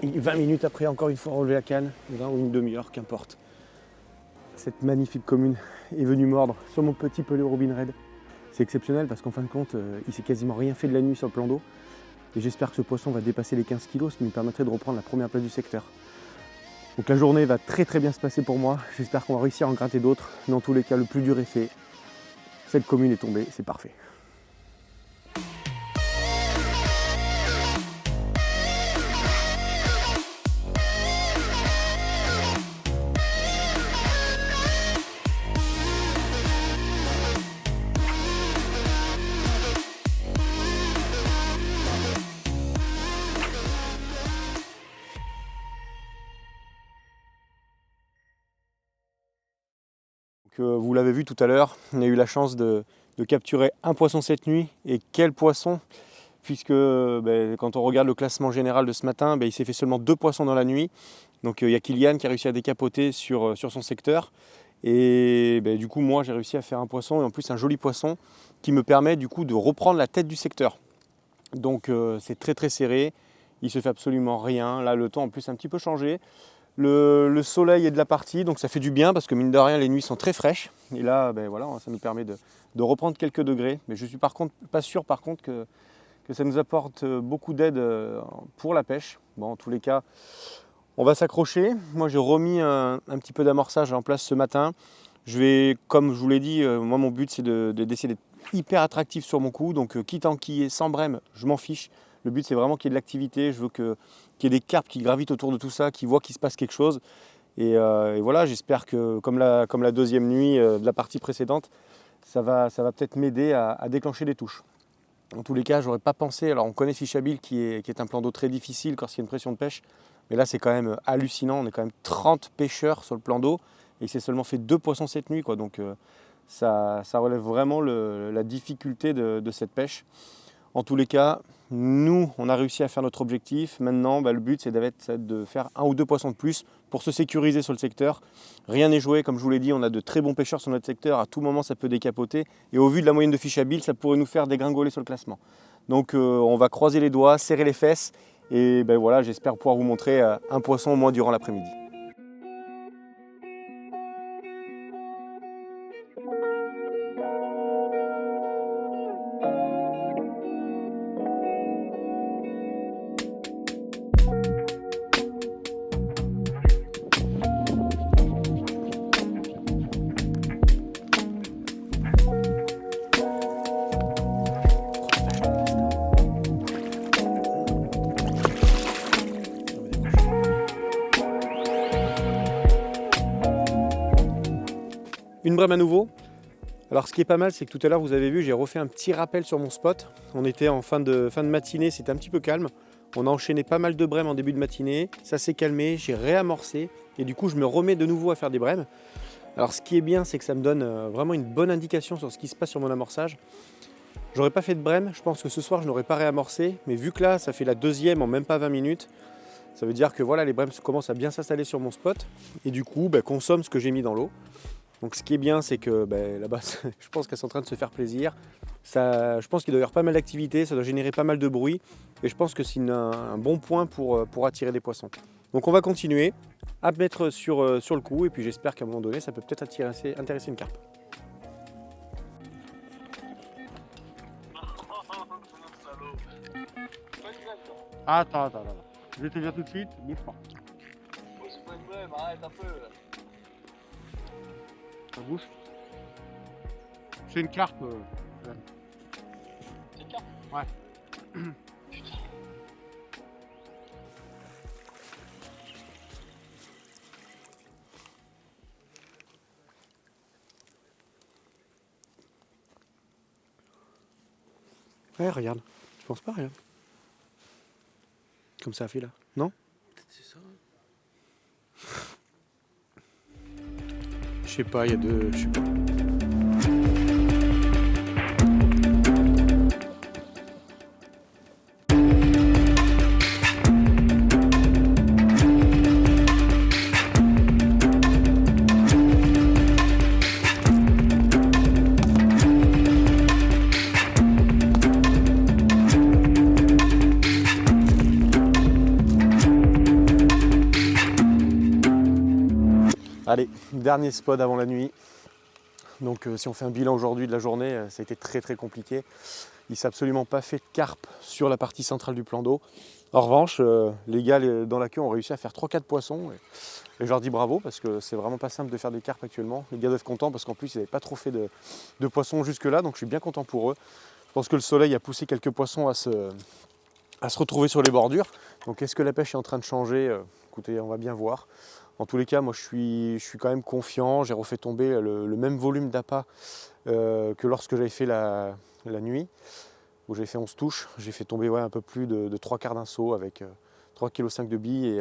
Et 20 minutes après, encore une fois, relever la canne, 20 ou une demi-heure, qu'importe. Cette magnifique commune est venue mordre sur mon petit pelé Robin Red. C'est exceptionnel parce qu'en fin de compte, il s'est quasiment rien fait de la nuit sur le plan d'eau. Et j'espère que ce poisson va dépasser les 15 kg, ce qui nous permettrait de reprendre la première place du secteur. Donc la journée va très bien se passer pour moi. J'espère qu'on va réussir à en gratter d'autres. Dans tous les cas, le plus dur est fait. Cette commune est tombée, c'est parfait. que vous l'avez vu tout à l'heure, on a eu la chance de capturer un poisson cette nuit. Et quel poisson! Puisque quand on regarde le classement général de ce matin, il s'est fait seulement 2 poissons dans la nuit. Donc il y a Kylian qui a réussi à décapoter sur son secteur. Et du coup, moi, j'ai réussi à faire un poisson, et en plus un joli poisson qui me permet du coup de reprendre la tête du secteur. Donc c'est très très serré, il ne se fait absolument rien. Là, le temps en plus a un petit peu changé. Le soleil est de la partie, donc ça fait du bien parce que mine de rien, les nuits sont très fraîches. Et là, voilà, ça nous permet de reprendre quelques degrés. Mais je ne suis pas sûr par contre que ça nous apporte beaucoup d'aide pour la pêche. Bon, en tous les cas, on va s'accrocher. Moi, j'ai remis un petit peu d'amorçage en place ce matin. Je vais, comme je vous l'ai dit, moi, mon but, c'est d'essayer d'être hyper attractif sur mon coup. Donc, quitte à enquiller sans brème, je m'en fiche. Le but, c'est vraiment qu'il y ait de l'activité. Je veux qu'il y ait des carpes qui gravitent autour de tout ça, qui voient qu'il se passe quelque chose. Et voilà, j'espère que, comme la deuxième nuit de la partie précédente, ça va peut-être m'aider à déclencher des touches. En tous les cas, j'aurais pas pensé. Alors, on connaît Fishabil qui est un plan d'eau très difficile lorsqu'il y a une pression de pêche. Mais là, c'est quand même hallucinant. On est quand même 30 pêcheurs sur le plan d'eau et il s'est seulement fait 2 poissons cette nuit, quoi. Donc, ça relève vraiment la difficulté de cette pêche. En tous les cas, nous, on a réussi à faire notre objectif. Maintenant, le but, c'est de faire 1 ou 2 poissons de plus pour se sécuriser sur le secteur. Rien n'est joué, comme je vous l'ai dit, on a de très bons pêcheurs sur notre secteur. À tout moment, ça peut décapoter. Et au vu de la moyenne de Fishabil, ça pourrait nous faire dégringoler sur le classement. Donc, on va croiser les doigts, serrer les fesses. Et voilà, j'espère pouvoir vous montrer un poisson au moins durant l'après-midi. Une brème à nouveau. Alors ce qui est pas mal, c'est que tout à l'heure vous avez vu, j'ai refait un petit rappel sur mon spot. On était en fin de matinée, c'était un petit peu calme. On a enchaîné pas mal de brèmes en début de matinée. Ça s'est calmé, j'ai réamorcé. Et du coup je me remets de nouveau à faire des brèmes. Alors ce qui est bien, c'est que ça me donne vraiment une bonne indication sur ce qui se passe sur mon amorçage. J'aurais pas fait de brème, je pense que ce soir je n'aurais pas réamorcé. Mais vu que là ça fait la deuxième en même pas 20 minutes, ça veut dire que voilà, les brèmes commencent à bien s'installer sur mon spot. Et du coup, consomme ce que j'ai mis dans l'eau. Donc ce qui est bien, c'est que là-bas, je pense qu'elles sont en train de se faire plaisir. Je pense qu'il doit y avoir pas mal d'activité, ça doit générer pas mal de bruit. Et je pense que c'est un bon point pour attirer des poissons. Donc on va continuer à mettre sur le coup. Et puis j'espère qu'à un moment donné, ça peut peut-être intéresser une carpe. Attends. Je vais te dire tout de suite, bouge pas. C'est pas une brème, arrête un peu. Ça bouge. C'est une carpe. C'est une carpe? Ouais. Putain. Ouais, regarde. Tu penses pas, regarde. Comme ça a fait là. Non? Peut-être c'est ça. Je sais pas, il y a deux. Je sais pas. Allez, dernier spot avant la nuit. Donc si on fait un bilan aujourd'hui de la journée, ça a été très très compliqué. Il ne s'est absolument pas fait de carpe sur la partie centrale du plan d'eau. En revanche, les gars dans la queue ont réussi à faire 3-4 poissons. Et je leur dis bravo parce que c'est vraiment pas simple de faire des carpes actuellement. Les gars doivent être contents parce qu'en plus ils n'avaient pas trop fait de poissons jusque là. Donc je suis bien content pour eux. Je pense que le soleil a poussé quelques poissons à se retrouver sur les bordures. Donc est-ce que la pêche est en train de changer? Écoutez, on va bien voir. En tous les cas, moi je suis quand même confiant. J'ai refait tomber le même volume d'appât que lorsque j'avais fait la nuit, où j'avais fait 11 touches. J'ai fait tomber un peu plus de 3/4 d'un seau avec 3,5 kg de billes et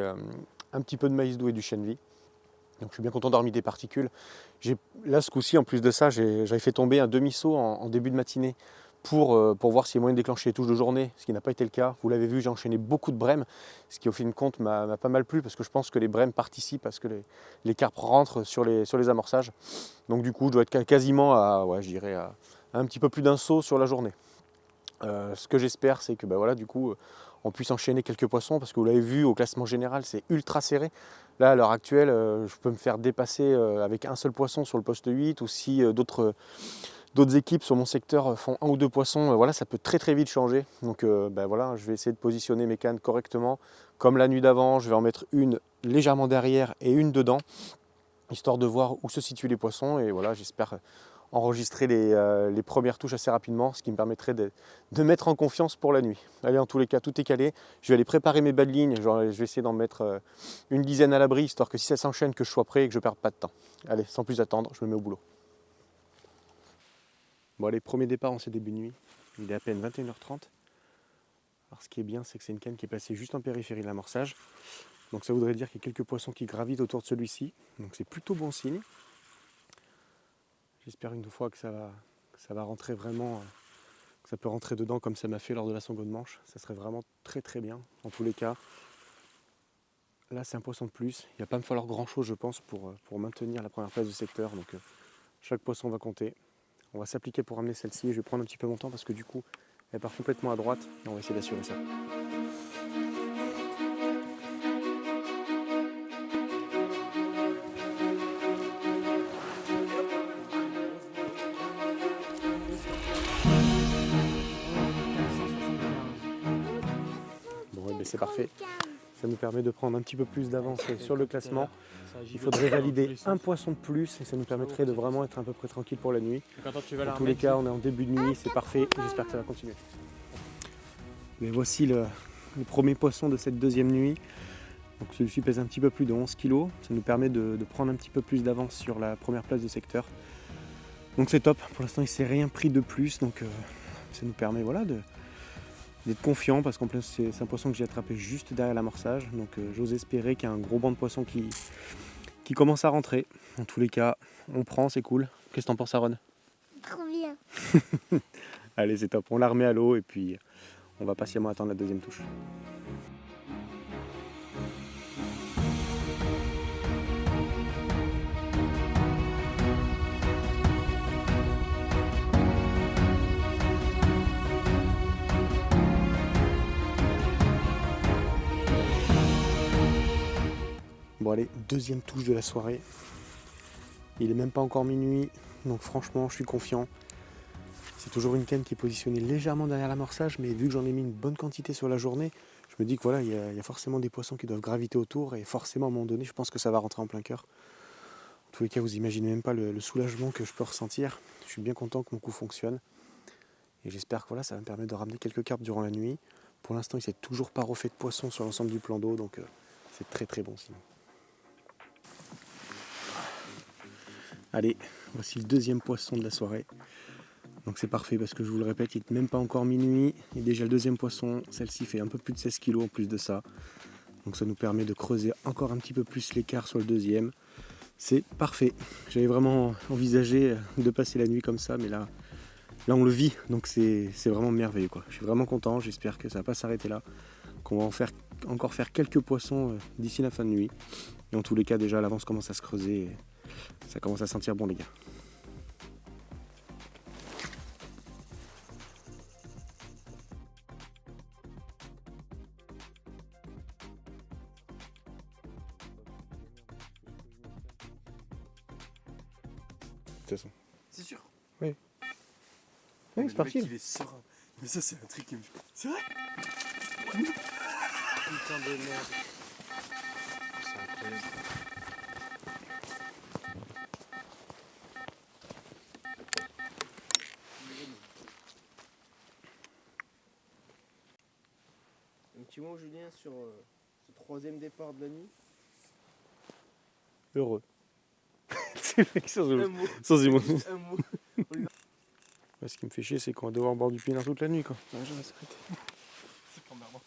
un petit peu de maïs doux et du chènevis. Donc je suis bien content d'avoir mis des particules. Là ce coup-ci, en plus de ça, j'avais fait tomber un demi-saut en début de matinée pour voir s'il y a moyen de déclencher les touches de journée, ce qui n'a pas été le cas. Vous l'avez vu, j'ai enchaîné beaucoup de brèmes, ce qui au fin de compte m'a pas mal plu parce que je pense que les brèmes participent parce que les carpes rentrent sur les amorçages. Donc du coup, je dois être quasiment à un petit peu plus d'un saut sur la journée. Ce que j'espère, c'est que voilà, du coup, on puisse enchaîner quelques poissons parce que vous l'avez vu, au classement général, c'est ultra serré. Là, à l'heure actuelle, je peux me faire dépasser avec un seul poisson sur le poste 8 ou si d'autres équipes sur mon secteur font un ou deux poissons, voilà, ça peut très très vite changer. Donc voilà, je vais essayer de positionner mes cannes correctement. Comme la nuit d'avant, je vais en mettre une légèrement derrière et une dedans, histoire de voir où se situent les poissons. Et voilà, j'espère enregistrer les premières touches assez rapidement, ce qui me permettrait de mettre en confiance pour la nuit. Allez, en tous les cas, tout est calé. Je vais aller préparer mes bas de ligne. Je vais essayer d'en mettre une dizaine à l'abri, histoire que si ça s'enchaîne, que je sois prêt et que je ne perde pas de temps. Allez, sans plus attendre, je me mets au boulot. Bon allez, premier départ en ce début de nuit. Il est à peine 21h30. Alors ce qui est bien, c'est que c'est une canne qui est placée juste en périphérie de l'amorçage. Donc ça voudrait dire qu'il y a quelques poissons qui gravitent autour de celui-ci. Donc c'est plutôt bon signe. J'espère une fois que ça va rentrer vraiment, que ça peut rentrer dedans comme ça m'a fait lors de la Sango de Manche. Ça serait vraiment très très bien. En tous les cas, là c'est un poisson de plus. Il ne va pas me falloir grand chose, je pense, pour maintenir la première place du secteur. Donc chaque poisson va compter. On va s'appliquer pour ramener celle-ci. Je vais prendre un petit peu mon temps parce que du coup, elle part complètement à droite. Et on va essayer d'assurer ça. Bon, c'est parfait. Ça nous permet de prendre un petit peu plus d'avance sur le classement. Il faudrait valider un poisson de plus et ça nous permettrait de vraiment être à peu près tranquille pour la nuit. Dans tous les cas, on est en début de nuit, c'est parfait. J'espère que ça va continuer. Mais voici le premier poisson de cette deuxième nuit. Donc celui-ci pèse un petit peu plus de 11 kg. Ça nous permet de prendre un petit peu plus d'avance sur la première place du secteur. Donc c'est top. Pour l'instant, il ne s'est rien pris de plus. Donc ça nous permet d'être confiant parce qu'en plus c'est un poisson que j'ai attrapé juste derrière l'amorçage. Donc j'ose espérer qu'il y a un gros banc de poissons qui commence à rentrer. En tous les cas, on prend, c'est cool. Qu'est-ce que t'en penses, Aaron? Trop bien. Allez, c'est top. On la remet à l'eau et puis on va patiemment attendre la deuxième touche. Bon allez, deuxième touche de la soirée. Il est même pas encore minuit, donc franchement je suis confiant. C'est toujours une canne qui est positionnée légèrement derrière l'amorçage, mais vu que j'en ai mis une bonne quantité sur la journée, je me dis que voilà, il y a forcément des poissons qui doivent graviter autour et forcément à un moment donné, je pense que ça va rentrer en plein cœur. En tous les cas, vous imaginez même pas le soulagement que je peux ressentir. Je suis bien content que mon coup fonctionne. Et j'espère que voilà, ça va me permettre de ramener quelques carpes durant la nuit. Pour l'instant, il ne s'est toujours pas refait de poisson sur l'ensemble du plan d'eau, donc c'est très très bon signe. Allez, voici le deuxième poisson de la soirée. Donc c'est parfait parce que je vous le répète, il n'est même pas encore minuit. Et déjà le deuxième poisson, celle-ci fait un peu plus de 16 kg en plus de ça. Donc ça nous permet de creuser encore un petit peu plus l'écart sur le deuxième. C'est parfait. J'avais vraiment envisagé de passer la nuit comme ça, mais là on le vit. Donc c'est vraiment merveilleux, quoi. Je suis vraiment content, j'espère que ça ne va pas s'arrêter là. Qu'on va encore faire quelques poissons d'ici la fin de nuit. Et en tous les cas, déjà l'avance commence à se creuser. Et ça commence à sentir bon, les gars. De toute façon. C'est sûr. Oui, Mais c'est parti. le mec, il est serein. Mais ça, c'est un truc qui me... C'est vrai. Putain de merde. C'est incroyable. Un petit mot, Julien, sur ce troisième départ de la nuit. Heureux. C'est le mec sans Un mot. émotion. Un mot. Ce qui me fait chier, c'est qu'on va devoir boire du pinard toute la nuit, quoi. Ça va jamais s'arrêter. C'est pas emmerdant.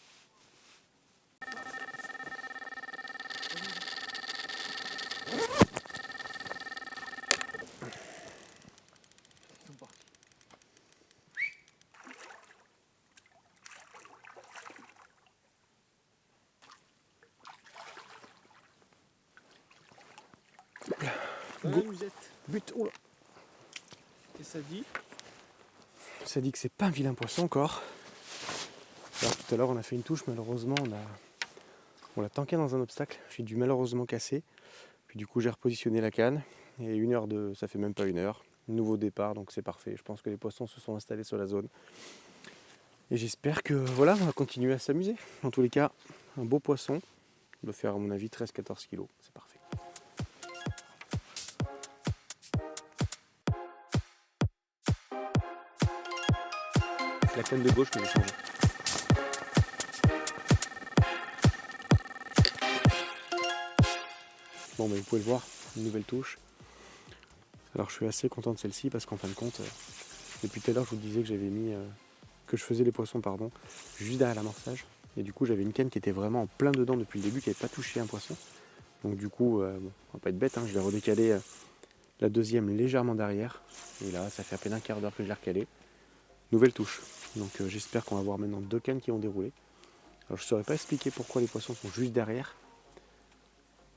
Dans la musette. But, oula. Et ça dit. Ça dit que c'est pas un vilain poisson encore. Alors, tout à l'heure on a fait une touche, malheureusement on l'a tanké dans un obstacle. J'ai dû malheureusement casser. Puis du coup j'ai repositionné la canne. Et ça fait même pas 1 heure. Nouveau départ, donc c'est parfait. Je pense que les poissons se sont installés sur la zone. Et j'espère que voilà, on va continuer à s'amuser. En tous les cas, un beau poisson. Il doit faire à mon avis 13-14 kg. C'est parfait. La canne de gauche que j'ai changée. Bon, vous pouvez le voir, une nouvelle touche. Alors je suis assez content de celle-ci parce qu'en fin de compte, depuis tout à l'heure je vous disais que que je faisais les poissons juste derrière l'amorçage. Et du coup j'avais une canne qui était vraiment en plein dedans depuis le début, qui n'avait pas touché un poisson. Donc du coup, on va pas être bête, je vais redécaler la deuxième légèrement derrière. Et là ça fait à peine un quart d'heure que je l'ai recalé. Nouvelle touche. Donc j'espère qu'on va avoir maintenant 2 cannes qui vont dérouler. Alors je ne saurais pas expliquer pourquoi les poissons sont juste derrière.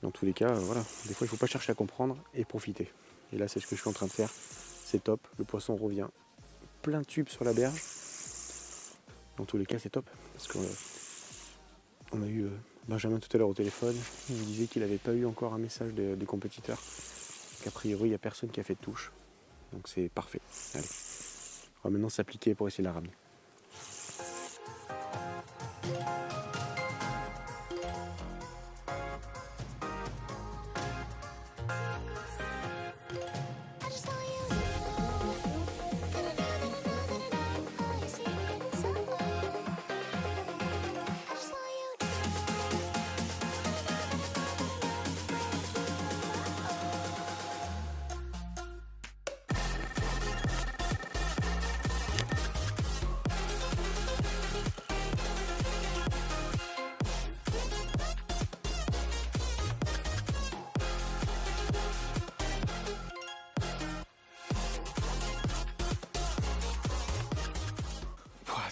Dans tous les cas, voilà, des fois il ne faut pas chercher à comprendre et profiter. Et là c'est ce que je suis en train de faire, c'est top, le poisson revient plein de tubes sur la berge. Dans tous les cas c'est top, parce qu'on a eu Benjamin tout à l'heure au téléphone, il me disait qu'il n'avait pas eu encore un message des compétiteurs, qu'a priori il n'y a personne qui a fait de touche, donc c'est parfait. Allez, on va maintenant s'appliquer pour essayer de la ramener.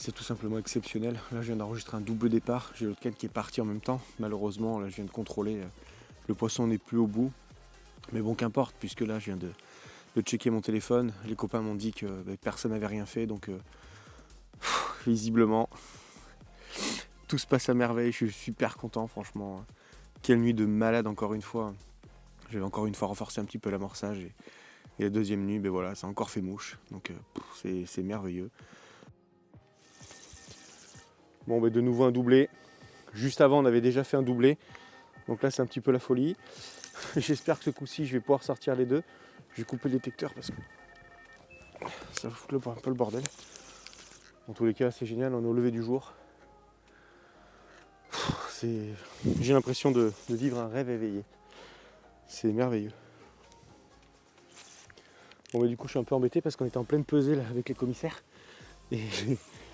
C'est tout simplement exceptionnel. Là, je viens d'enregistrer un double départ. J'ai l'autre canne qui est parti en même temps. Malheureusement, là, je viens de contrôler. Le poisson n'est plus au bout. Mais bon, qu'importe, puisque là, je viens de checker mon téléphone. Les copains m'ont dit que personne n'avait rien fait. Donc, visiblement, tout se passe à merveille. Je suis super content, franchement. Quelle nuit de malade, encore une fois. J'avais encore une fois renforcé un petit peu l'amorçage. Et la deuxième nuit, voilà, ça a encore fait mouche. Donc, c'est merveilleux. Bon, de nouveau un doublé. Juste avant, on avait déjà fait un doublé. Donc là, c'est un petit peu la folie. J'espère que ce coup-ci, je vais pouvoir sortir les deux. Je vais couper le détecteur parce que ça fout un peu le bordel. En tous les cas, c'est génial. On est au lever du jour. J'ai l'impression de vivre un rêve éveillé. C'est merveilleux. Bon, du coup, je suis un peu embêté parce qu'on était en pleine pesée là, avec les commissaires. Et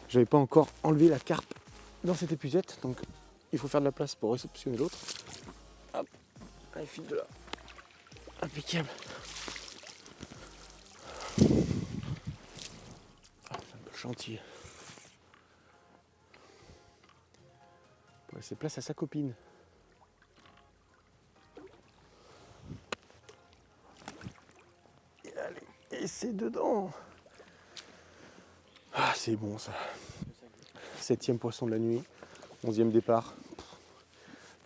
j'avais pas encore enlevé la carpe dans cette épuisette, donc il faut faire de la place pour réceptionner l'autre. Hop, allez, file de là. Impeccable. Ah, c'est un peu le chantier. Pour laisser place à sa copine. Et allez, et c'est dedans. Ah, c'est bon ça. 7e poisson de la nuit, 11e départ.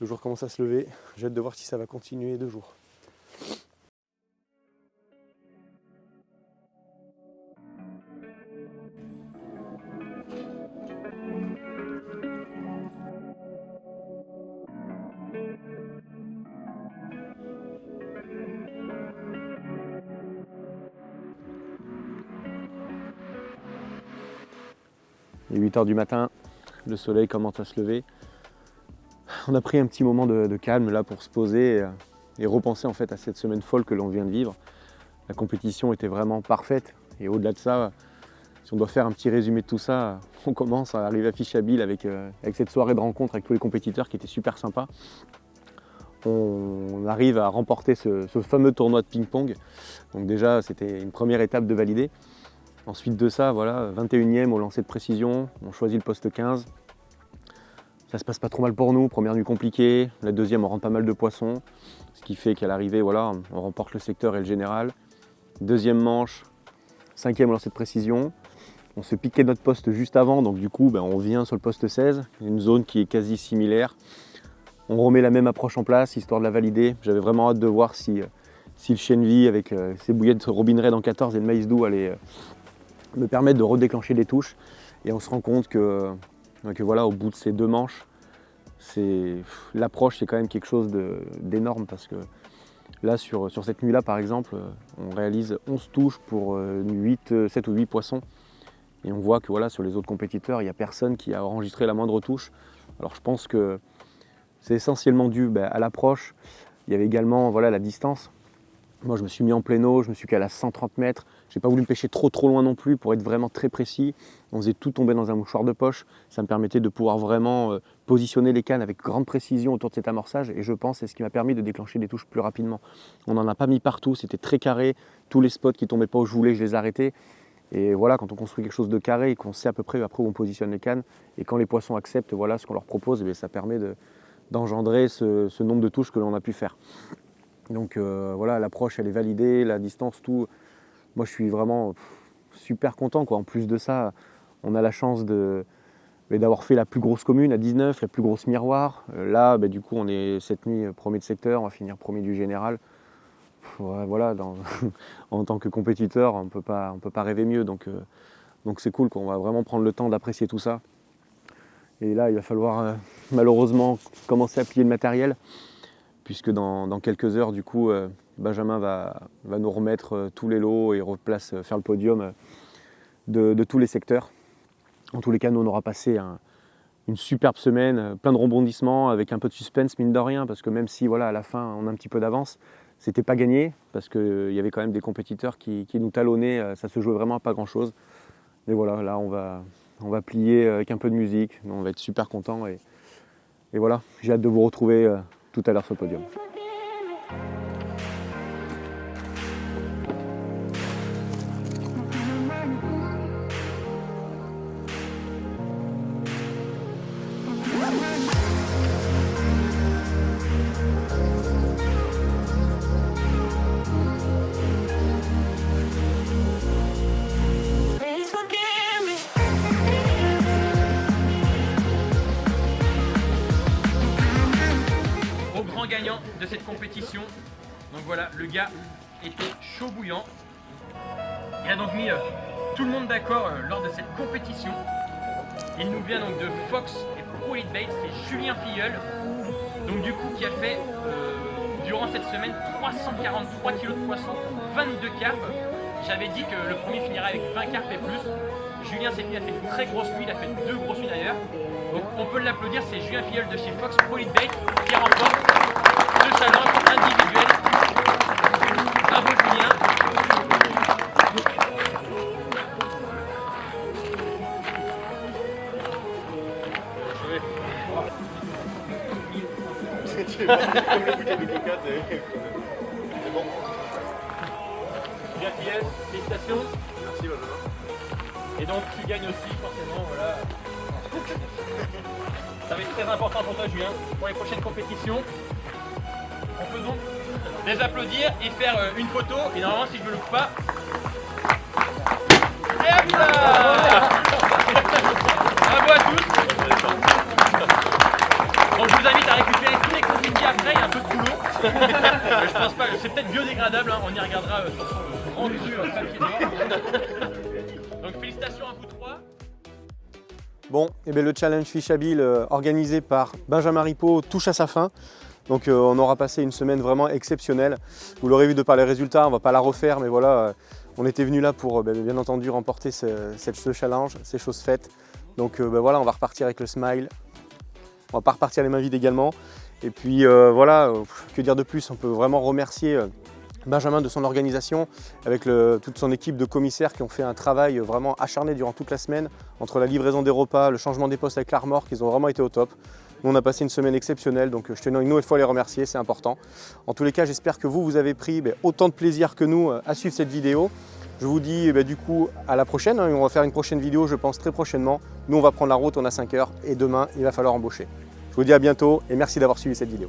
Le jour commence à se lever. J'ai hâte de voir si ça va continuer 2 jours. Il est 8h du matin, le soleil commence à se lever. On a pris un petit moment de calme là pour se poser et repenser en fait à cette semaine folle que l'on vient de vivre. La compétition était vraiment parfaite et au-delà de ça, si on doit faire un petit résumé de tout ça, on commence à arriver à Fishabille avec cette soirée de rencontre avec tous les compétiteurs qui était super sympa. On arrive à remporter ce fameux tournoi de ping-pong. Donc déjà, c'était une première étape de valider. Ensuite de ça, voilà, 21e au lancer de précision, on choisit le poste 15. Ça se passe pas trop mal pour nous, première nuit compliquée, la deuxième on rentre pas mal de poissons, ce qui fait qu'à l'arrivée, voilà, on remporte le secteur et le général. Deuxième manche, cinquième lancée de précision. On se piquait notre poste juste avant, donc du coup on vient sur le poste 16, une zone qui est quasi similaire. On remet la même approche en place, histoire de la valider. J'avais vraiment hâte de voir si le chien-de-vie avec ses bouillettes Robin Red en 14 et le maïs doux allait me permettre de redéclencher les touches. Et on se rend compte que voilà, au bout de ces deux manches, l'approche c'est quand même quelque chose d'énorme, parce que là sur cette nuit-là par exemple, on réalise 11 touches pour 7 ou 8 poissons. Et on voit que voilà, sur les autres compétiteurs, il n'y a personne qui a enregistré la moindre touche. Alors je pense que c'est essentiellement dû à l'approche. Il y avait également voilà, la distance. Moi je me suis mis en plein eau, je me suis calé à 130 mètres. Je n'ai pas voulu me pêcher trop loin non plus pour être vraiment très précis. On faisait tout tomber dans un mouchoir de poche. Ça me permettait de pouvoir vraiment positionner les cannes avec grande précision autour de cet amorçage. Et je pense que c'est ce qui m'a permis de déclencher des touches plus rapidement. On n'en a pas mis partout, c'était très carré. Tous les spots qui ne tombaient pas où je voulais, je les arrêtais. Et voilà, quand on construit quelque chose de carré et qu'on sait à peu près après où on positionne les cannes, et quand les poissons acceptent voilà, ce qu'on leur propose, ça permet d'engendrer ce nombre de touches que l'on a pu faire. Donc voilà, l'approche elle est validée, la distance, tout. Moi je suis vraiment super content, quoi. En plus de ça, on a la chance d'avoir fait la plus grosse commune à 19, la plus grosse miroir. Là, du coup, on est cette nuit premier de secteur, on va finir premier du général. Voilà, en tant que compétiteur, on peut pas rêver mieux. Donc c'est cool, quoi. On va vraiment prendre le temps d'apprécier tout ça. Et là, il va falloir malheureusement commencer à plier le matériel, puisque dans quelques heures, du coup, Benjamin va nous remettre tous les lots et faire le podium de tous les secteurs. En tous les cas, nous, on aura passé une superbe semaine, plein de rebondissements, avec un peu de suspense, mine de rien, parce que même si voilà, à la fin, on a un petit peu d'avance, c'était pas gagné, parce qu'il y avait quand même des compétiteurs qui nous talonnaient, ça se jouait vraiment à pas grand-chose. Mais voilà, là, on va plier avec un peu de musique, on va être super contents. Et voilà, j'ai hâte de vous retrouver tout à l'heure sur le podium. Gagnant de cette compétition. Donc voilà, le gars était chaud bouillant. Il a donc mis tout le monde d'accord lors de cette compétition. Il nous vient donc de Fox et Pro Elite Bait, c'est Julien Filleul. Donc du coup qui a fait durant cette semaine 343 kg de poisson, 22 carpes. J'avais dit que le premier finirait avec 20 carpes et plus. Julien cette nuit a fait une très grosse nuit, il a fait 2 grosses nuits d'ailleurs. Donc on peut l'applaudir, c'est Julien Filleul de chez Fox Pro Elite Bait qui remporte ce challenge individuel. Bravo Julien. Julien Filleul, félicitations. Merci Benjamin. Et donc tu gagnes aussi forcément, voilà. Ça va être très important pour toi Julien, pour les prochaines compétitions. On peut donc les applaudir et faire une photo, et normalement si je me loupe pas. Et hop là. Bravo à tous. Donc je vous invite à récupérer tous les confitis après, il y a un peu de boulot. Je pense pas, c'est peut-être biodégradable, hein. On y regardera sur son grand cru papier noir. Donc félicitations à vous trois. Bon, et bien le challenge Fishabil organisé par Benjamin Ripaud touche à sa fin. Donc on aura passé une semaine vraiment exceptionnelle. Vous l'aurez vu de par les résultats, on ne va pas la refaire, mais voilà, on était venu là pour bien entendu remporter ce challenge, ces choses faites. Donc voilà, on va repartir avec le smile. On va pas repartir les mains vides également. Et puis voilà, que dire de plus, on peut vraiment remercier Benjamin de son organisation, avec toute son équipe de commissaires qui ont fait un travail vraiment acharné durant toute la semaine, entre la livraison des repas, le changement des postes avec la remorque, ils ont vraiment été au top. Nous, on a passé une semaine exceptionnelle, donc je tenais une nouvelle fois à les remercier, c'est important. En tous les cas, j'espère que vous avez pris autant de plaisir que nous à suivre cette vidéo. Je vous dis du coup à la prochaine, on va faire une prochaine vidéo, je pense très prochainement. Nous, on va prendre la route, on a 5 heures, et demain, il va falloir embaucher. Je vous dis à bientôt et merci d'avoir suivi cette vidéo.